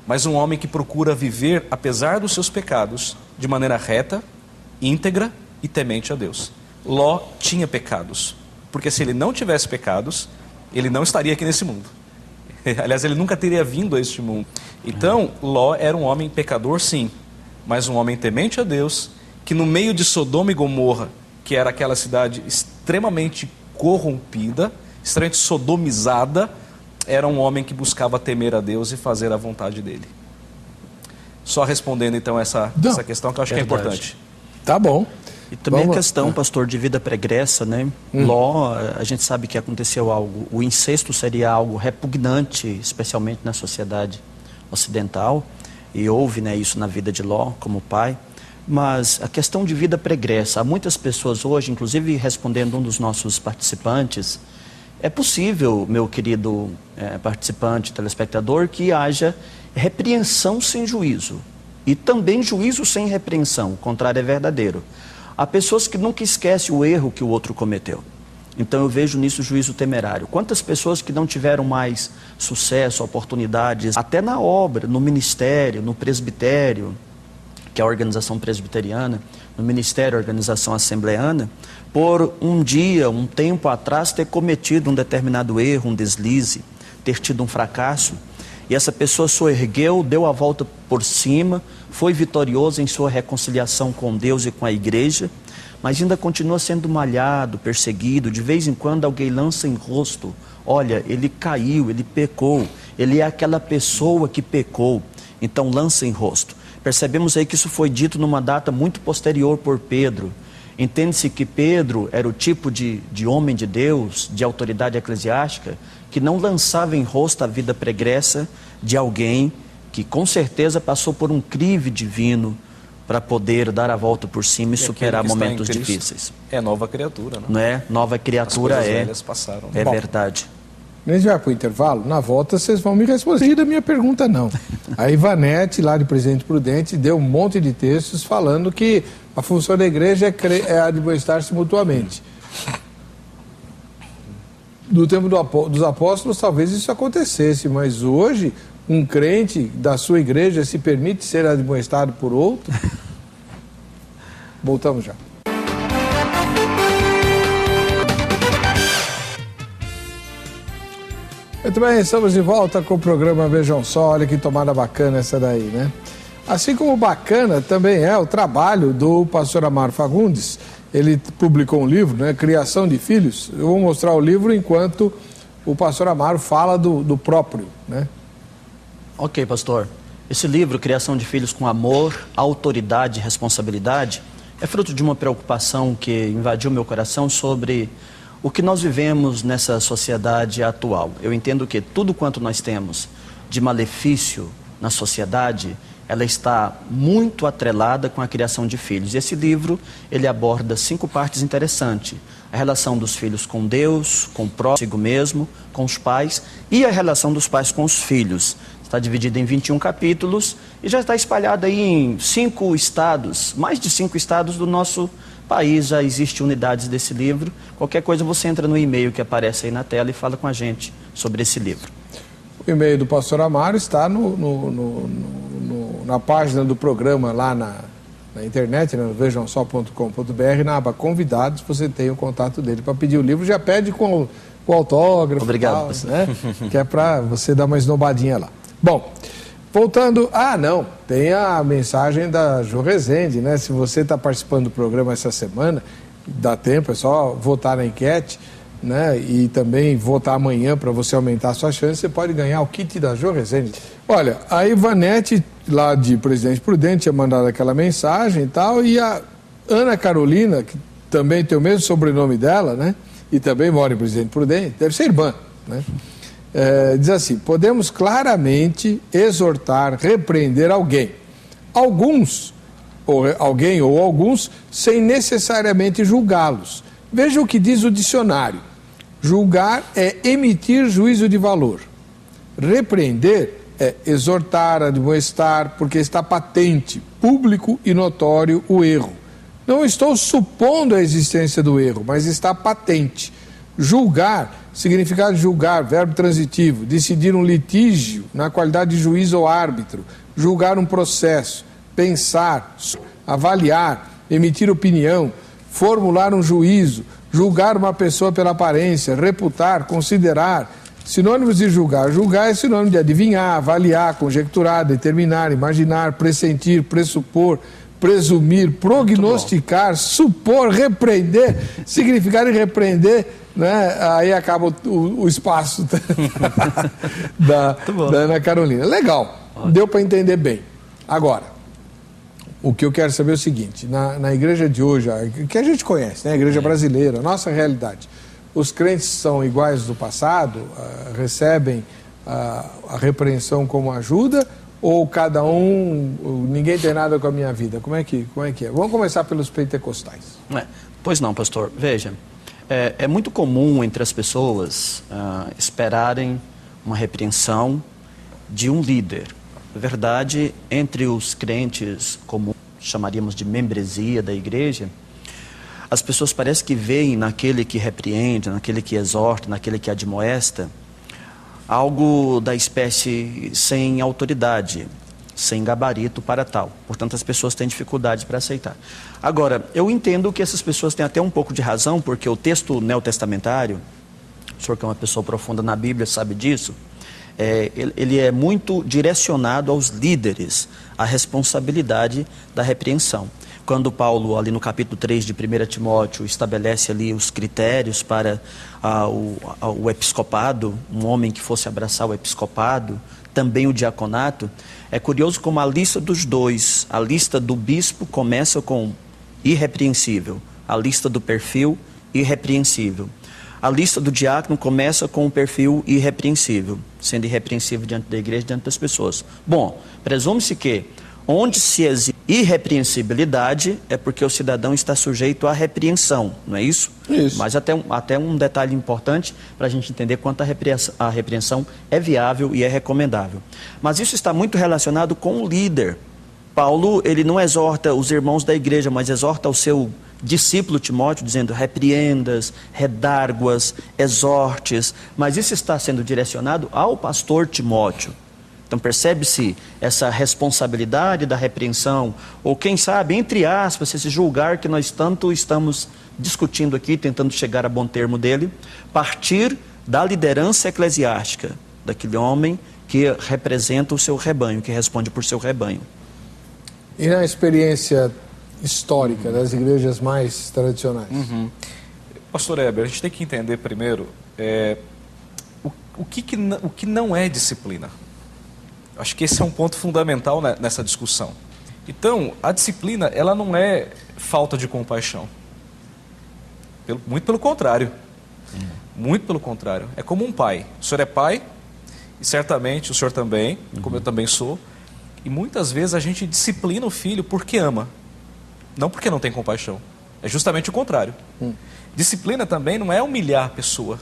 Mas um homem que procura viver, apesar dos seus pecados, de maneira reta, íntegra e temente a Deus. Ló tinha pecados, porque se ele não tivesse pecados, ele não estaria aqui nesse mundo. Aliás, ele nunca teria vindo a este mundo. Então, Ló era um homem pecador, sim, mas um homem temente a Deus, que no meio de Sodoma e Gomorra, que era aquela cidade extremamente corrompida, extremamente sodomizada, era um homem que buscava temer a Deus e fazer a vontade dele. Só respondendo então essa questão que eu acho que é importante. Tá bom. E também a questão, pastor, de vida pregressa, né? Ló, a gente sabe que aconteceu algo, o incesto seria algo repugnante, especialmente na sociedade ocidental, e houve, né, isso na vida de Ló como pai, Mas a questão de vida pregressa, há muitas pessoas hoje, inclusive respondendo um dos nossos participantes, é possível, meu querido participante, telespectador, que haja repreensão sem juízo e também juízo sem repreensão, o contrário é verdadeiro. Há pessoas que nunca esquecem o erro que o outro cometeu. Então eu vejo nisso juízo temerário. Quantas pessoas que não tiveram mais sucesso, oportunidades, até na obra, no ministério, no presbitério, que é a organização presbiteriana, no ministério, a organização assembleana, por um dia, um tempo atrás, ter cometido um determinado erro, um deslize, ter tido um fracasso, e essa pessoa soergueu, deu a volta por cima, foi vitoriosa em sua reconciliação com Deus e com a igreja, mas ainda continua sendo malhado, perseguido. De vez em quando alguém lança em rosto: olha, ele caiu, ele pecou, ele é aquela pessoa que pecou, então lança em rosto. Percebemos aí que isso foi dito numa data muito posterior por Pedro. Entende-se que Pedro era o tipo de homem de Deus, de autoridade eclesiástica, que não lançava em rosto a vida pregressa de alguém que com certeza passou por um crive divino para poder dar a volta por cima e superar momentos difíceis. É nova criatura, não é? Nova criatura as coisas velhas passaram. É verdade. A gente vai para o intervalo, na volta vocês vão me responder da minha pergunta, não. A Ivanete, lá de Presidente Prudente, deu um monte de textos falando que a função da igreja é admoestar-se mutuamente. No tempo dos apóstolos talvez isso acontecesse, mas hoje um crente da sua igreja se permite ser admoestado por outro? Voltamos já. Muito bem, estamos de volta com o programa Vejam Só. Olha que tomada bacana essa daí, né? Assim como bacana também é o trabalho do pastor Amaro Fagundes. Ele publicou um livro, né? Criação de Filhos. Eu vou mostrar o livro enquanto o pastor Amaro fala do próprio, né? Ok, pastor. Esse livro, Criação de Filhos com Amor, Autoridade e Responsabilidade, é fruto de uma preocupação que invadiu meu coração sobre o que nós vivemos nessa sociedade atual. Eu entendo que tudo quanto nós temos de malefício na sociedade, ela está muito atrelada com a criação de filhos. E esse livro, ele aborda 5 partes interessantes. A relação dos filhos com Deus, com o próximo mesmo, com os pais, e a relação dos pais com os filhos. Está dividida em 21 capítulos e já está espalhada aí em 5 estados, mais de 5 estados do nosso país. Já existem unidades desse livro. Qualquer coisa você entra no e-mail que aparece aí na tela e fala com a gente sobre esse livro. O e-mail do pastor Amaro está na página do programa lá na internet, né, no vejamsó.com.br, na aba convidados, você tem o contato dele para pedir o livro. Já pede com o autógrafo. Obrigado, tal, né, que é para você dar uma esnobadinha lá. Bom, voltando... não, tem a mensagem da Jo Rezende, né? Se você está participando do programa essa semana, dá tempo, é só votar na enquete, né? E também votar amanhã para você aumentar a sua chance, você pode ganhar o kit da Jo Rezende. Olha, a Ivanete, lá de Presidente Prudente, tinha mandado aquela mensagem e tal, e a Ana Carolina, que também tem o mesmo sobrenome dela, né? E também mora em Presidente Prudente, deve ser irmã, né? Diz assim: podemos claramente exortar, repreender alguém, alguns, ou alguns, sem necessariamente julgá-los. Veja o que diz o dicionário: julgar é emitir juízo de valor, repreender é exortar, admoestar, porque está patente, público e notório o erro. Não estou supondo a existência do erro, mas está patente. Julgar, significado de julgar, verbo transitivo, decidir um litígio na qualidade de juiz ou árbitro, julgar um processo, pensar, avaliar, emitir opinião, formular um juízo, julgar uma pessoa pela aparência, reputar, considerar. Sinônimos de julgar. Julgar é sinônimo de adivinhar, avaliar, conjecturar, determinar, imaginar, pressentir, pressupor, presumir, prognosticar, supor, repreender. Significar e repreender, né? Aí acaba o espaço da Ana Carolina. Legal, deu para entender bem. Agora, o que eu quero saber é o seguinte: na igreja de hoje, que a gente conhece, né? A igreja brasileira, a nossa realidade, os crentes são iguais do passado, recebem a repreensão como ajuda, ou cada um, ninguém tem nada com a minha vida? Como é que é? Vamos começar pelos pentecostais. Pois não, pastor. Veja, é muito comum entre as pessoas esperarem uma repreensão de um líder. Na verdade, entre os crentes, como chamaríamos de membresia da igreja, as pessoas parecem que veem naquele que repreende, naquele que exorta, naquele que admoesta, algo da espécie sem autoridade, sem gabarito para tal. Portanto, as pessoas têm dificuldade para aceitar. Agora, eu entendo que essas pessoas têm até um pouco de razão, porque o texto neotestamentário, o senhor que é uma pessoa profunda na Bíblia sabe disso, ele é muito direcionado aos líderes, a responsabilidade da repreensão. Quando Paulo, ali no capítulo 3 de 1 Timóteo, estabelece ali os critérios para o episcopado, um homem que fosse abraçar o episcopado, também o diaconato, é curioso como a lista dos dois, a lista do bispo começa com irrepreensível, a lista do perfil irrepreensível. A lista do diácono começa com o perfil irrepreensível, sendo irrepreensível diante da igreja, diante das pessoas. Bom, presume-se que onde se exige irrepreensibilidade é porque o cidadão está sujeito à repreensão, não é isso? Isso. Mas até um detalhe importante para a gente entender quanto a repreensão é viável e é recomendável. Mas isso está muito relacionado com o líder. Paulo, ele não exorta os irmãos da igreja, mas exorta o seu discípulo Timóteo, dizendo repreendas, redarguas, exortes, mas isso está sendo direcionado ao pastor Timóteo. Então percebe-se essa responsabilidade da repreensão, ou quem sabe, entre aspas, esse julgar que nós tanto estamos discutindo aqui, tentando chegar a bom termo dele, partir da liderança eclesiástica, daquele homem que representa o seu rebanho, que responde por seu rebanho. E na experiência histórica das igrejas mais tradicionais? Pastor Heber, a gente tem que entender primeiro o que não é disciplina. Acho que esse é um ponto fundamental nessa discussão. Então, a disciplina, ela não é falta de compaixão. Muito pelo contrário. Muito pelo contrário. É como um pai. O senhor é pai, e certamente o senhor também, como eu também sou. E muitas vezes a gente disciplina o filho porque ama. Não porque não tem compaixão. É justamente o contrário. Disciplina também não é humilhar a pessoa.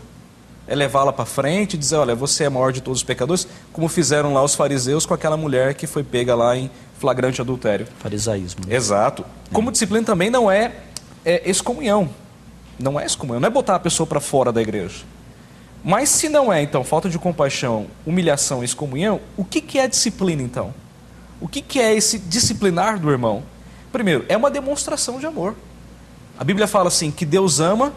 É levá-la para frente e dizer, olha, você é maior de todos os pecadores, como fizeram lá os fariseus com aquela mulher que foi pega lá em flagrante adultério. Farisaísmo. Exato. Como disciplina também não é excomunhão. Não é excomunhão, não é botar a pessoa para fora da igreja. Mas se não é, então, falta de compaixão, humilhação e excomunhão, o que é disciplina, então? O que é esse disciplinar do irmão? Primeiro, é uma demonstração de amor. A Bíblia fala assim, que Deus ama,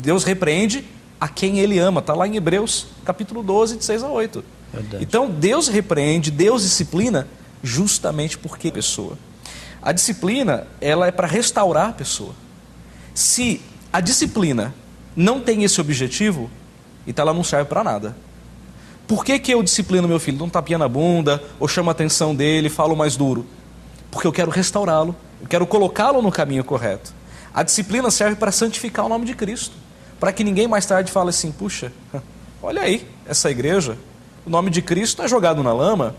Deus repreende a quem Ele ama. Está lá em Hebreus, capítulo 12, de 6 a 8. Verdade. Então, Deus repreende, Deus disciplina, justamente porque a pessoa. A disciplina, ela é para restaurar a pessoa. Se a disciplina não tem esse objetivo, então ela não serve para nada. Por que eu disciplino meu filho? Dou um tapinha na bunda, ou chamo a atenção dele, falo mais duro? Porque eu quero restaurá-lo, eu quero colocá-lo no caminho correto. A disciplina serve para santificar o nome de Cristo, para que ninguém mais tarde fale assim, puxa, olha aí, essa igreja, o nome de Cristo não é jogado na lama.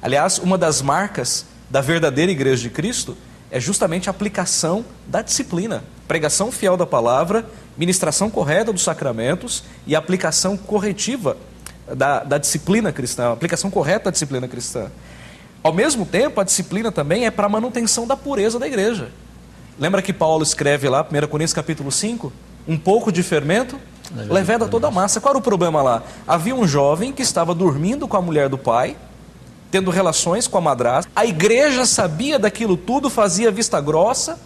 Aliás, uma das marcas da verdadeira igreja de Cristo é justamente a aplicação da disciplina, pregação fiel da palavra, ministração correta dos sacramentos e aplicação corretiva da disciplina cristã, a aplicação correta da disciplina cristã. Ao mesmo tempo, a disciplina também é para a manutenção da pureza da igreja. Lembra que Paulo escreve lá, 1 Coríntios capítulo 5, um pouco de fermento leveda toda a massa. Qual era o problema lá? Havia um jovem que estava dormindo com a mulher do pai, tendo relações com a madrasta. A igreja sabia daquilo tudo, fazia vista grossa,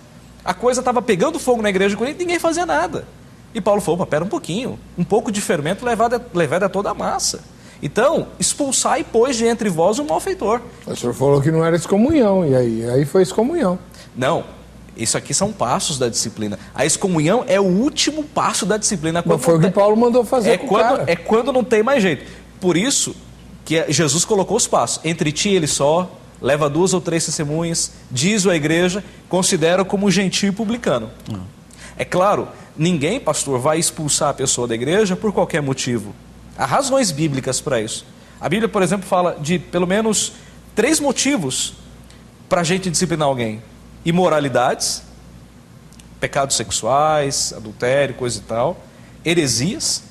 a coisa estava pegando fogo na igreja de Corinto e ninguém fazia nada. E Paulo falou, opa, pera um pouquinho, um pouco de fermento leveda toda a massa. Então, expulsai, pois, de entre vós o malfeitor. O senhor falou que não era excomunhão, e aí foi excomunhão. Não, isso aqui são passos da disciplina. A excomunhão é o último passo da disciplina. Mas foi o que Paulo mandou fazer com o cara. É quando não tem mais jeito. Por isso que Jesus colocou os passos. Entre ti e ele só, leva 2 ou 3 testemunhas, diz a igreja, considera como gentio e publicano. É claro, ninguém, pastor, vai expulsar a pessoa da igreja por qualquer motivo. Há razões bíblicas para isso. A Bíblia, por exemplo, fala de pelo menos 3 motivos para a gente disciplinar alguém: imoralidades, pecados sexuais, adultério, coisa e tal, heresias,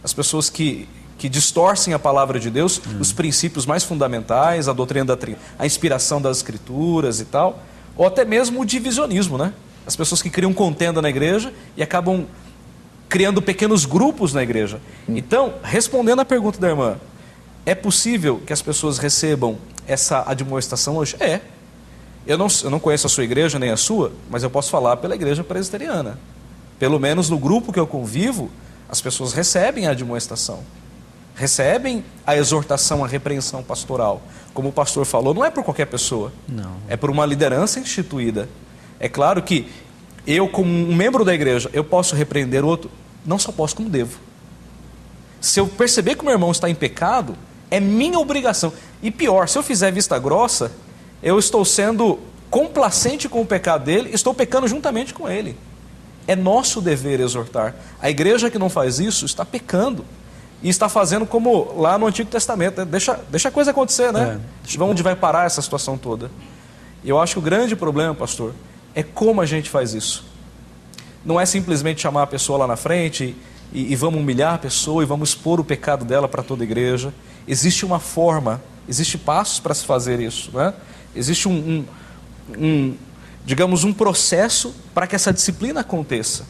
as pessoas que distorcem a palavra de Deus, os princípios mais fundamentais, a doutrina da Trindade, a inspiração das Escrituras e tal, ou até mesmo o divisionismo, né? As pessoas que criam contenda na igreja e acabam criando pequenos grupos na igreja. Então, respondendo à pergunta da irmã, é possível que as pessoas recebam essa admoestação hoje? É. Eu não conheço a sua igreja nem a sua, mas eu posso falar pela igreja presbiteriana. Pelo menos no grupo que eu convivo, as pessoas recebem a admoestação, recebem a exortação, a repreensão pastoral. Como o pastor falou, não é por qualquer pessoa, não. É por uma liderança instituída. É claro que eu, como um membro da igreja, eu posso repreender o outro, não só posso, como devo. Se eu perceber que o meu irmão está em pecado, é minha obrigação. E pior, se eu fizer vista grossa, eu estou sendo complacente com o pecado dele, estou pecando juntamente com ele. É nosso dever exortar. A igreja que não faz isso está pecando. E está fazendo como lá no Antigo Testamento, né? Deixa a coisa acontecer, né? Onde vai parar essa situação toda? Eu acho que o grande problema, pastor, é como a gente faz isso. Não é simplesmente chamar a pessoa lá na frente e vamos humilhar a pessoa e vamos expor o pecado dela para toda a igreja. Existe uma forma, existe passos para se fazer isso, né? Existe digamos, um processo para que essa disciplina aconteça,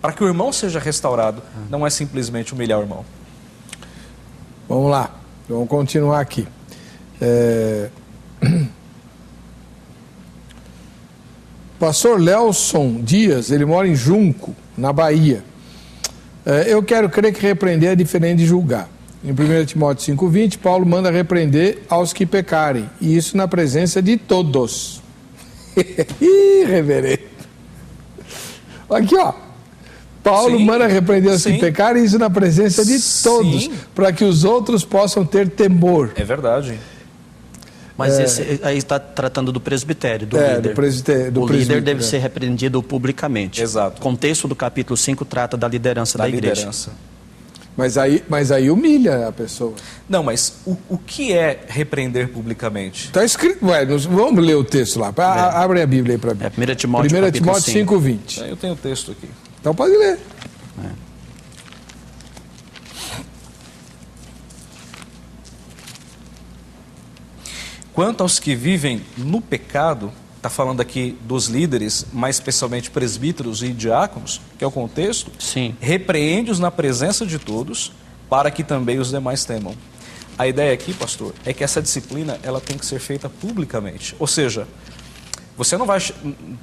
para que o irmão seja restaurado. Não é simplesmente humilhar o irmão. Vamos lá, vamos continuar aqui. Pastor Lelson Dias, ele mora em Junco, na Bahia. Eu quero crer que repreender é diferente de julgar. Em 1 Timóteo 5,20, Paulo manda repreender aos que pecarem, e isso na presença de todos. Ih, reverendo. Aqui, ó. Paulo manda repreender aos que pecarem, e isso na presença de todos, para que os outros possam ter temor. É verdade. Mas esse aí está tratando do presbitério, do líder. O líder deve ser repreendido publicamente. Exato. O contexto do capítulo 5 trata da liderança da igreja. Mas aí humilha a pessoa. Não, mas o que é repreender publicamente? Está escrito, vamos ler o texto lá. Abre a Bíblia aí para mim. 1 Timóteo 5,20. Eu tenho o texto aqui. Então pode ler. Quanto aos que vivem no pecado, está falando aqui dos líderes, mais especialmente presbíteros e diáconos, que é o contexto, repreende-os na presença de todos, para que também os demais temam. A ideia aqui, pastor, é que essa disciplina ela tem que ser feita publicamente. Ou seja, você não vai,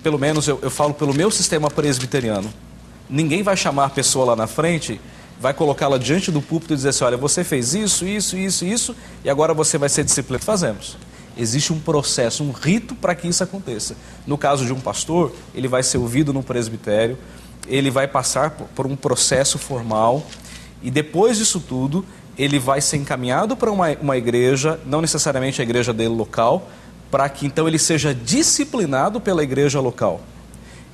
pelo menos eu falo pelo meu sistema presbiteriano, ninguém vai chamar a pessoa lá na frente, vai colocá-la diante do púlpito e dizer assim, olha, você fez isso, e agora você vai ser disciplinado. Fazemos. Existe um processo, um rito para que isso aconteça. No caso de um pastor, ele vai ser ouvido no presbitério, ele vai passar por um processo formal e depois disso tudo, ele vai ser encaminhado para uma igreja, não necessariamente a igreja dele local, para que então ele seja disciplinado pela igreja local.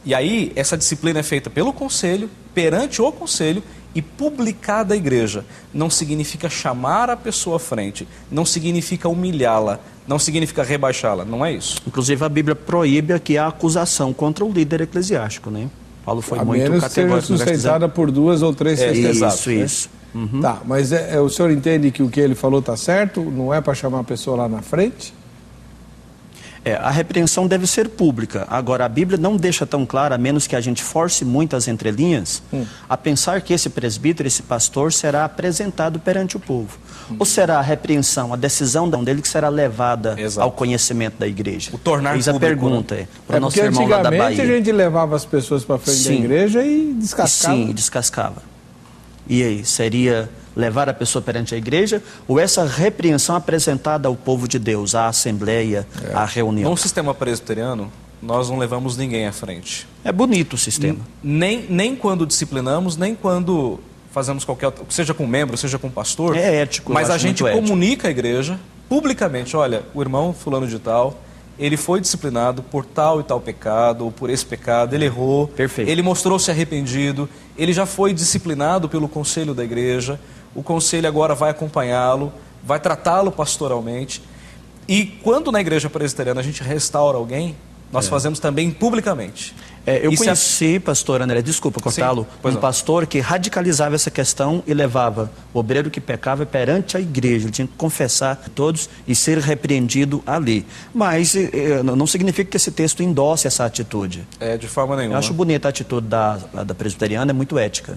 E aí, essa disciplina é feita pelo conselho, perante o conselho e publicada à igreja. Não significa chamar a pessoa à frente, não significa humilhá-la, não significa rebaixá-la, não é isso. Inclusive a Bíblia proíbe aqui a acusação contra o líder eclesiástico, né? Paulo foi muito categórico. A menos seja sustentada por 2 ou 3 testemunhas. Isso. Uhum. Tá, mas o senhor entende que o que ele falou está certo? Não é para chamar a pessoa lá na frente? A repreensão deve ser pública. Agora, a Bíblia não deixa tão claro, a menos que a gente force muito as entrelinhas, a pensar que esse presbítero, esse pastor, será apresentado perante o povo. Ou será a repreensão, a decisão dele que será levada ao conhecimento da igreja? O tornar público. A pergunta para o nosso porque irmão lá da Bahia. Antigamente a gente levava as pessoas para frente da igreja e descascava. Sim, descascava. E aí, seria levar a pessoa perante a igreja, ou essa repreensão apresentada ao povo de Deus, à assembleia, à reunião? No sistema presbiteriano, nós não levamos ninguém à frente. É bonito o sistema. Nem quando disciplinamos, nem quando fazemos qualquer, seja com membro, seja com pastor. É ético. Mas a gente comunica à igreja, publicamente, olha, o irmão fulano de tal, ele foi disciplinado por tal e tal pecado, ou por esse pecado, ele errou, ele mostrou-se arrependido, ele já foi disciplinado pelo conselho da igreja, o conselho agora vai acompanhá-lo, vai tratá-lo pastoralmente. E quando na igreja presbiteriana a gente restaura alguém, nós fazemos também publicamente. Eu conheci, pastor André, desculpa cortá-lo, um pastor que radicalizava essa questão e levava o obreiro que pecava perante a igreja. Ele tinha que confessar a todos e ser repreendido ali. Mas não significa que esse texto endosse essa atitude. De forma nenhuma. Eu acho bonita a atitude da presbiteriana, é muito ética.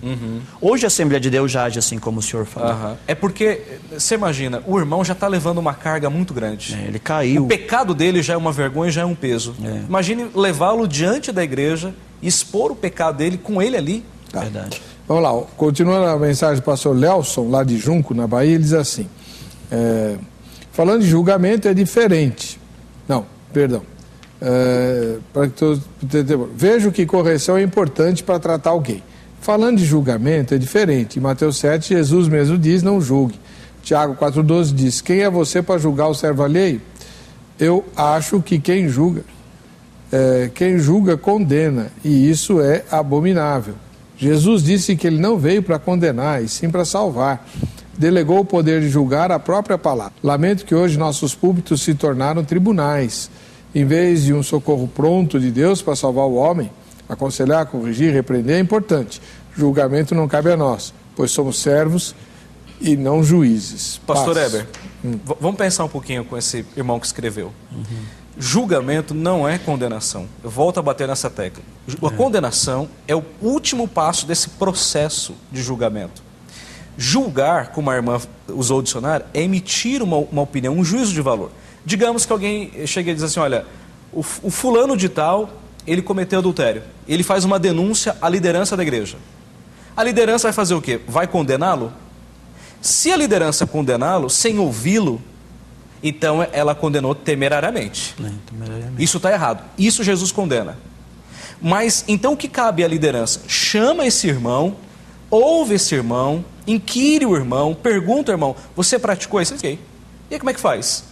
Hoje a Assembleia de Deus já age assim como o senhor falou. É porque, você imagina, o irmão já está levando uma carga muito grande. Ele caiu. O pecado dele já é uma vergonha, já é um peso. Imagine levá-lo diante da igreja, expor o pecado dele com ele ali. Verdade. Vamos lá, continuando a mensagem do pastor Lelson, lá de Junco, na Bahia, ele diz assim, falando de julgamento é diferente. Não, perdão. Vejo que correção é importante para tratar alguém. Falando de julgamento é diferente. Em Mateus 7, Jesus mesmo diz, não julgue. Tiago 4,12 diz, quem é você para julgar o servo alheio? Eu acho que quem julga condena, e isso é abominável. Jesus disse que ele não veio para condenar, e sim para salvar. Delegou o poder de julgar a própria palavra. Lamento que hoje nossos púlpitos se tornaram tribunais. Em vez de um socorro pronto de Deus para salvar o homem, aconselhar, corrigir, repreender é importante. Julgamento não cabe a nós, pois somos servos e não juízes. Pastor Heber, vamos pensar um pouquinho com esse irmão que escreveu. Julgamento não é condenação. Eu volto a bater nessa tecla. A condenação é o último passo desse processo de julgamento. Julgar, como a irmã usou o dicionário, é emitir uma opinião, um juízo de valor. Digamos que alguém chega e diz assim, olha, o fulano de tal, ele cometeu adultério. Ele faz uma denúncia à liderança da igreja. A liderança vai fazer o quê? Vai condená-lo? Se a liderança condená-lo, sem ouvi-lo, então ela condenou temerariamente. Isso está errado. Isso Jesus condena. Mas então o que cabe à liderança? Chama esse irmão, ouve esse irmão, inquire o irmão, pergunta ao irmão, você praticou isso? E aí como é que faz?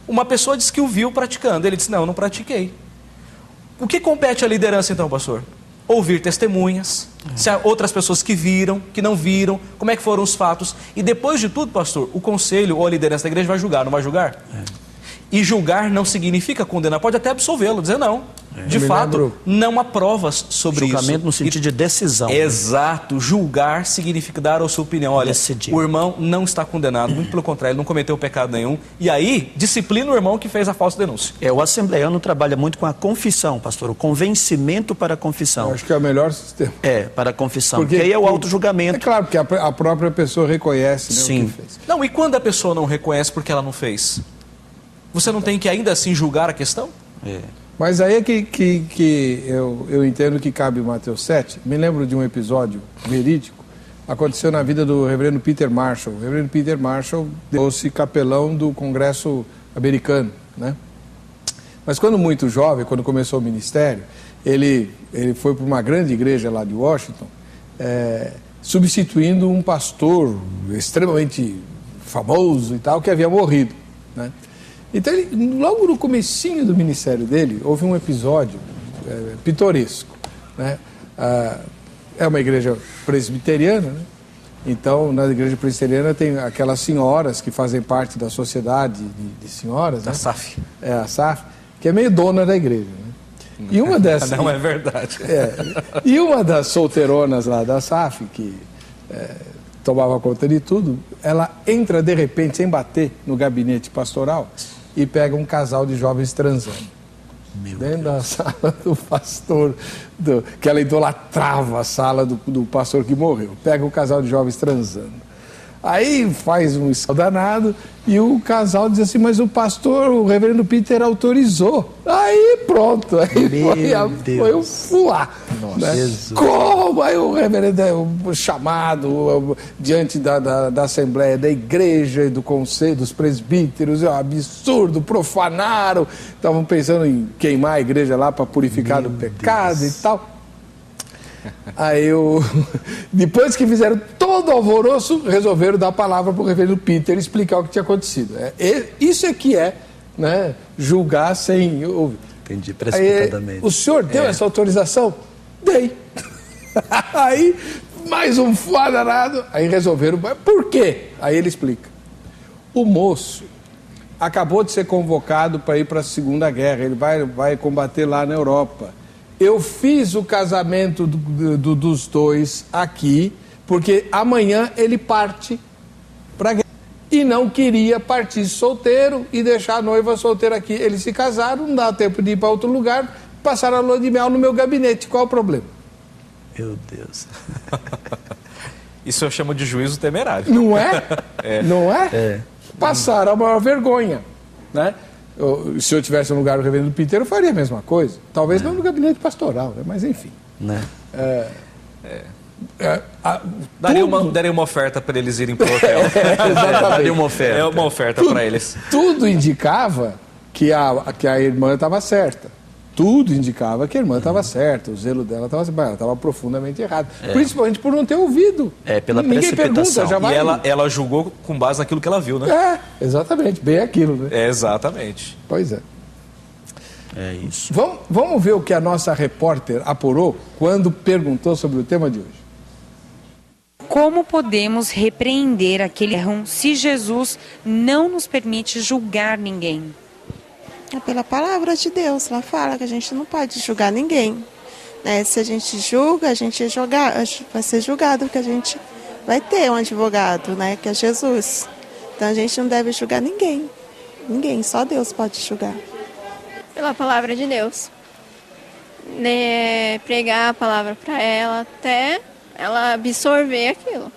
Uma pessoa disse que o viu praticando. Ele disse, não pratiquei. O que compete à liderança então, pastor? Ouvir testemunhas, se há outras pessoas que viram, que não viram, como é que foram os fatos. E depois de tudo, pastor, o conselho ou a liderança da igreja vai julgar, não vai julgar? E julgar não significa condenar, pode até absolvê-lo, dizer não. De fato, não há provas sobre isso. Julgamento no sentido de decisão. Exato. Julgar significa dar a sua opinião. Olha, decidir. O irmão não está condenado, muito pelo contrário, ele não cometeu pecado nenhum. E aí, disciplina o irmão que fez a falsa denúncia. O assembleiano trabalha muito com a confissão, pastor, o convencimento para a confissão. Eu acho que é o melhor sistema. Para a confissão, porque aí é o auto-julgamento. É claro, porque a própria pessoa reconhece, né, Sim. o que fez. Não, e quando a pessoa não reconhece porque ela não fez? Você não tem que ainda assim julgar a questão? Mas aí é que eu entendo que cabe o Mateus 7. Me lembro de um episódio verídico. Aconteceu na vida do reverendo Peter Marshall. O reverendo Peter Marshall deu-se capelão do Congresso americano, né? Mas quando muito jovem, quando começou o ministério, ele foi para uma grande igreja lá de Washington, substituindo um pastor extremamente famoso e tal, que havia morrido, né? Então, logo no comecinho do ministério dele, houve um episódio pitoresco, né? É uma igreja presbiteriana, né? Então, na igreja presbiteriana tem aquelas senhoras que fazem parte da sociedade de senhoras, né? A SAF. A SAF, que é meio dona da igreja, né? E uma dessas... Não é verdade. E uma das solteironas lá da SAF, que tomava conta de tudo, ela entra de repente, sem bater, no gabinete pastoral e pega um casal de jovens transando. Dentro da sala do pastor, que ela idolatrava a sala do pastor que morreu. Pega um casal de jovens transando. Aí faz um escândalo danado e o casal diz assim, mas o pastor, o reverendo Peter autorizou. Aí pronto, aí foi o fuá. Né? Como? Aí o reverendo é chamado diante da assembleia da igreja, do conselho, dos presbíteros, é um absurdo, profanaram, estavam pensando em queimar a igreja lá para purificar do pecado e tal. Aí depois que fizeram todo o alvoroço, resolveram dar a palavra para o reverendo Peter explicar o que tinha acontecido. Isso é que né, julgar sem ouvir. Entendi, precipitadamente. O senhor deu essa autorização? Dei. Aí, mais um fuá danado. Aí resolveram, por quê? Aí ele explica. O moço acabou de ser convocado para ir para a Segunda Guerra, ele vai combater lá na Europa. Eu fiz o casamento dos dois aqui, porque amanhã ele parte para a guerra. E não queria partir solteiro e deixar a noiva solteira aqui. Eles se casaram, não dá tempo de ir para outro lugar, passaram a lua de mel no meu gabinete. Qual o problema? Meu Deus. Isso eu chamo de juízo temerário. Não é? Não é? É. Passaram a maior vergonha, né? Se eu tivesse no lugar do reverendo Pinteiro, eu faria a mesma coisa. Talvez não no gabinete pastoral, né? Mas enfim. Né? Daria uma oferta para eles irem para o hotel. Exatamente. Daria uma oferta. É uma oferta para eles. Tudo indicava que a irmã estava certa. Tudo indicava que a irmã estava certa. O zelo dela estava profundamente errado. Principalmente por não ter ouvido. Pela Ninguém precipitação. pergunta, já vai. E ela julgou com base naquilo que ela viu, né? Exatamente. Bem aquilo, né? Exatamente. Pois é. É isso. Vamos ver o que a nossa repórter apurou quando perguntou sobre o tema de hoje. Como podemos repreender aquele erro se Jesus não nos permite julgar ninguém? É pela palavra de Deus, ela fala que a gente não pode julgar ninguém. Né? Se a gente julga, a gente vai ser julgado, porque a gente vai ter um advogado, né? Que é Jesus. Então a gente não deve julgar ninguém. Ninguém, só Deus pode julgar. Pela palavra de Deus. Né? Pregar a palavra para ela até ela absorver aquilo.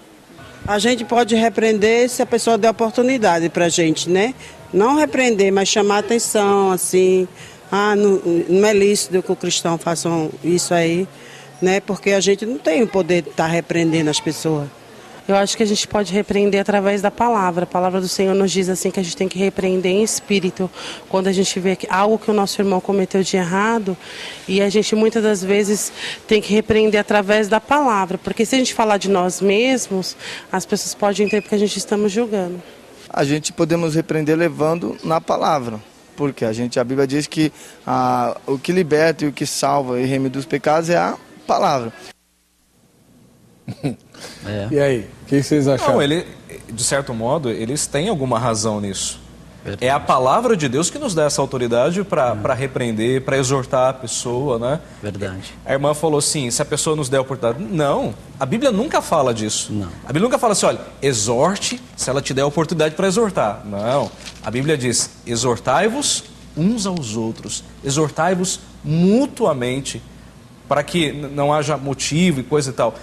A gente pode repreender se a pessoa der oportunidade para a gente, né? Não repreender, mas chamar atenção, assim, não é lícito que o cristão faça isso aí, né? Porque a gente não tem o poder de estar repreendendo as pessoas. Eu acho que a gente pode repreender através da palavra. A palavra do Senhor nos diz assim que a gente tem que repreender em espírito. Quando a gente vê algo que o nosso irmão cometeu de errado, e a gente muitas das vezes tem que repreender através da palavra. Porque se a gente falar de nós mesmos, as pessoas podem entender porque a gente estamos julgando. A gente podemos repreender levando na palavra. Porque a Bíblia diz que o que liberta e o que salva e remete dos pecados é a palavra. E aí, o que vocês acharam? Não, de certo modo, eles têm alguma razão nisso. Verdade. É a palavra de Deus que nos dá essa autoridade para repreender, para exortar a pessoa, né? Verdade. A irmã falou assim, se a pessoa nos der a oportunidade. Não, a Bíblia nunca fala disso. Não. A Bíblia nunca fala assim, olha, exorte se ela te der a oportunidade para exortar. Não, a Bíblia diz, exortai-vos uns aos outros, exortai-vos mutuamente, para que não haja motivo e coisa e tal.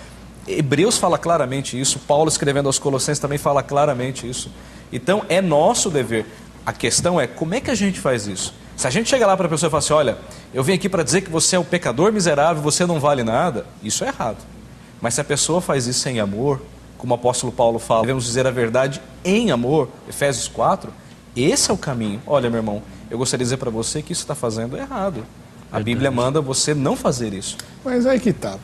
Hebreus fala claramente isso, Paulo escrevendo aos Colossenses também fala claramente isso. Então é nosso dever. A questão é como é que a gente faz isso? Se a gente chega lá para a pessoa e fala assim, olha, eu vim aqui para dizer que você é um pecador miserável, você não vale nada, isso é errado. Mas se a pessoa faz isso em amor, como o apóstolo Paulo fala, devemos dizer a verdade em amor, Efésios 4, esse é o caminho. Olha, meu irmão, eu gostaria de dizer para você que isso está fazendo errado. A Bíblia manda você não fazer isso. Mas aí que tá.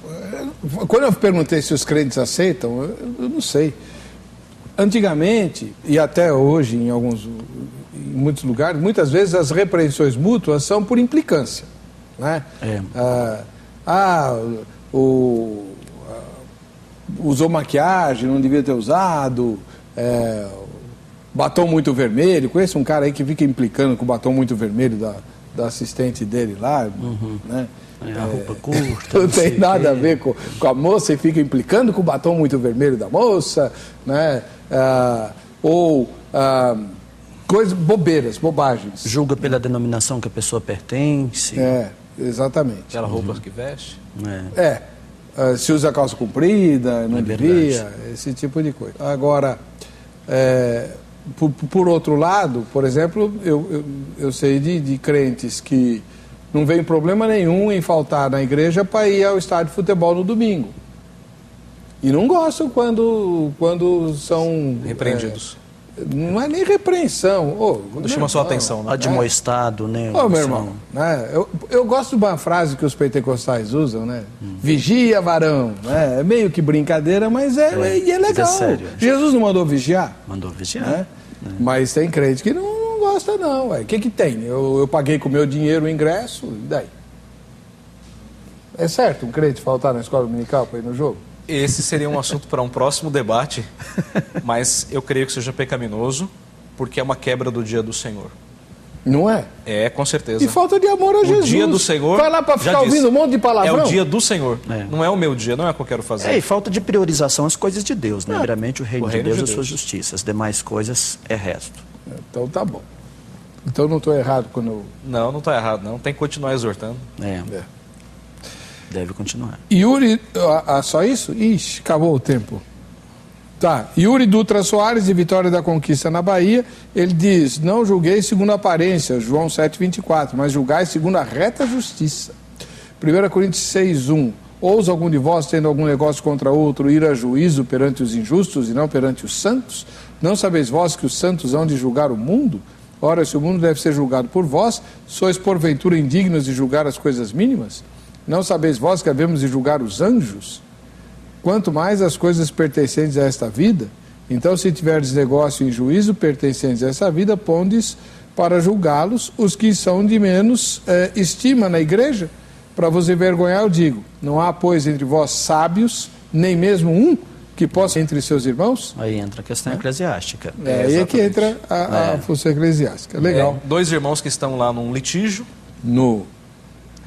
Quando eu perguntei se os crentes aceitam, eu não sei. Antigamente, e até hoje em muitos lugares, muitas vezes as repreensões mútuas são por implicância. Né? Usou maquiagem, não devia ter usado, batom muito vermelho. Conheço um cara aí que fica implicando com o batom muito vermelho da assistente dele lá, né? A roupa curta. Não tem nada a ver com a moça e fica implicando com o batom muito vermelho da moça, né? Coisas bobeiras, bobagens. Julga pela denominação que a pessoa pertence. Exatamente. Aquela roupa que veste. Se usa calça comprida, não devia, esse tipo de coisa. Agora, por outro lado, por exemplo, eu sei de crentes que não vem problema nenhum em faltar na igreja para ir ao estádio de futebol no domingo. E não gostam quando são repreendidos. Não é nem repreensão. Quando chama sua atenção, né? Admoestado, né? Meu irmão, né? Eu gosto de uma frase que os pentecostais usam, né? Vigia, varão. Né? É meio que brincadeira, mas é legal. Sério. Jesus não mandou vigiar? Mandou vigiar. Né? Mas tem crente que não gosta, não. O que tem? Eu paguei com o meu dinheiro o ingresso, e daí? É certo um crente faltar na escola dominical para ir no jogo? Esse seria um assunto para um próximo debate, mas eu creio que seja pecaminoso porque é uma quebra do dia do Senhor. Não é? É, com certeza. E falta de amor a Jesus. O dia do Senhor... Vai lá para ficar ouvindo um monte de palavrão? É o dia do Senhor. Não é o meu dia, não é o que eu quero fazer. E falta de priorização às coisas de Deus, né? Primeiramente o reino de Deus e a sua justiça. As demais coisas é resto. Então tá bom. Então não estou errado quando eu... Não está errado, não. Tem que continuar exortando. Deve continuar. Yuri... só isso? Ixi, acabou o tempo. Tá, Yuri Dutra Soares, de Vitória da Conquista na Bahia, ele diz, não julguei segundo a aparência, João 7,24, mas julgai segundo a reta justiça. 1 Coríntios 6,1, ousa algum de vós, tendo algum negócio contra outro, ir a juízo perante os injustos e não perante os santos? Não sabeis vós que os santos hão de julgar o mundo? Ora, se o mundo deve ser julgado por vós, sois porventura indignos de julgar as coisas mínimas? Não sabeis vós que havemos de julgar os anjos? Quanto mais as coisas pertencentes a esta vida, então se tiverdes negócio em juízo pertencentes a essa vida, pondes para julgá-los os que são de menos estima na igreja. Para vos envergonhar, eu digo, não há, pois, entre vós sábios, nem mesmo um que possa entre seus irmãos? Aí entra a questão eclesiástica. Aí é que entra a função eclesiástica. Legal. Dois irmãos que estão lá num litígio.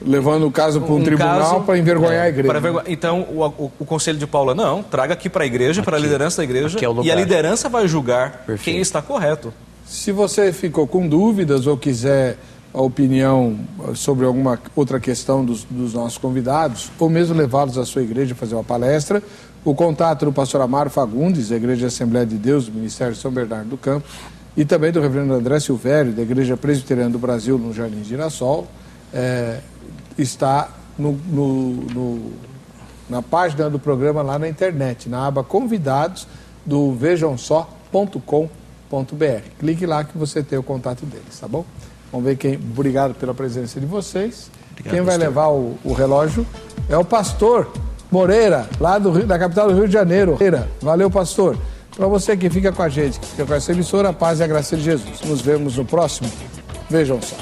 Levando o caso para um tribunal para envergonhar a igreja. Então, o conselho de Paulo é, não, traga aqui para a igreja, para a liderança da igreja, e a liderança vai julgar quem está correto. Se você ficou com dúvidas ou quiser a opinião sobre alguma outra questão dos nossos convidados, ou mesmo levá-los à sua igreja fazer uma palestra, o contato do pastor Amaro Fagundes, da Igreja Assembleia de Deus, do Ministério São Bernardo do Campo, e também do reverendo André Silvério, da Igreja Presbiteriana do Brasil, no Jardim Girassol, está na página do programa lá na internet, na aba convidados do vejamsó.com.br. Clique lá que você tem o contato deles, tá bom? Vamos ver quem... Obrigado pela presença de vocês. Quem vai levar o relógio é o pastor Moreira, lá da capital do Rio de Janeiro. Valeu, pastor. Para você que fica com a gente, que fica com essa emissora, a paz e a graça de Jesus. Nos vemos no próximo. Vejam só.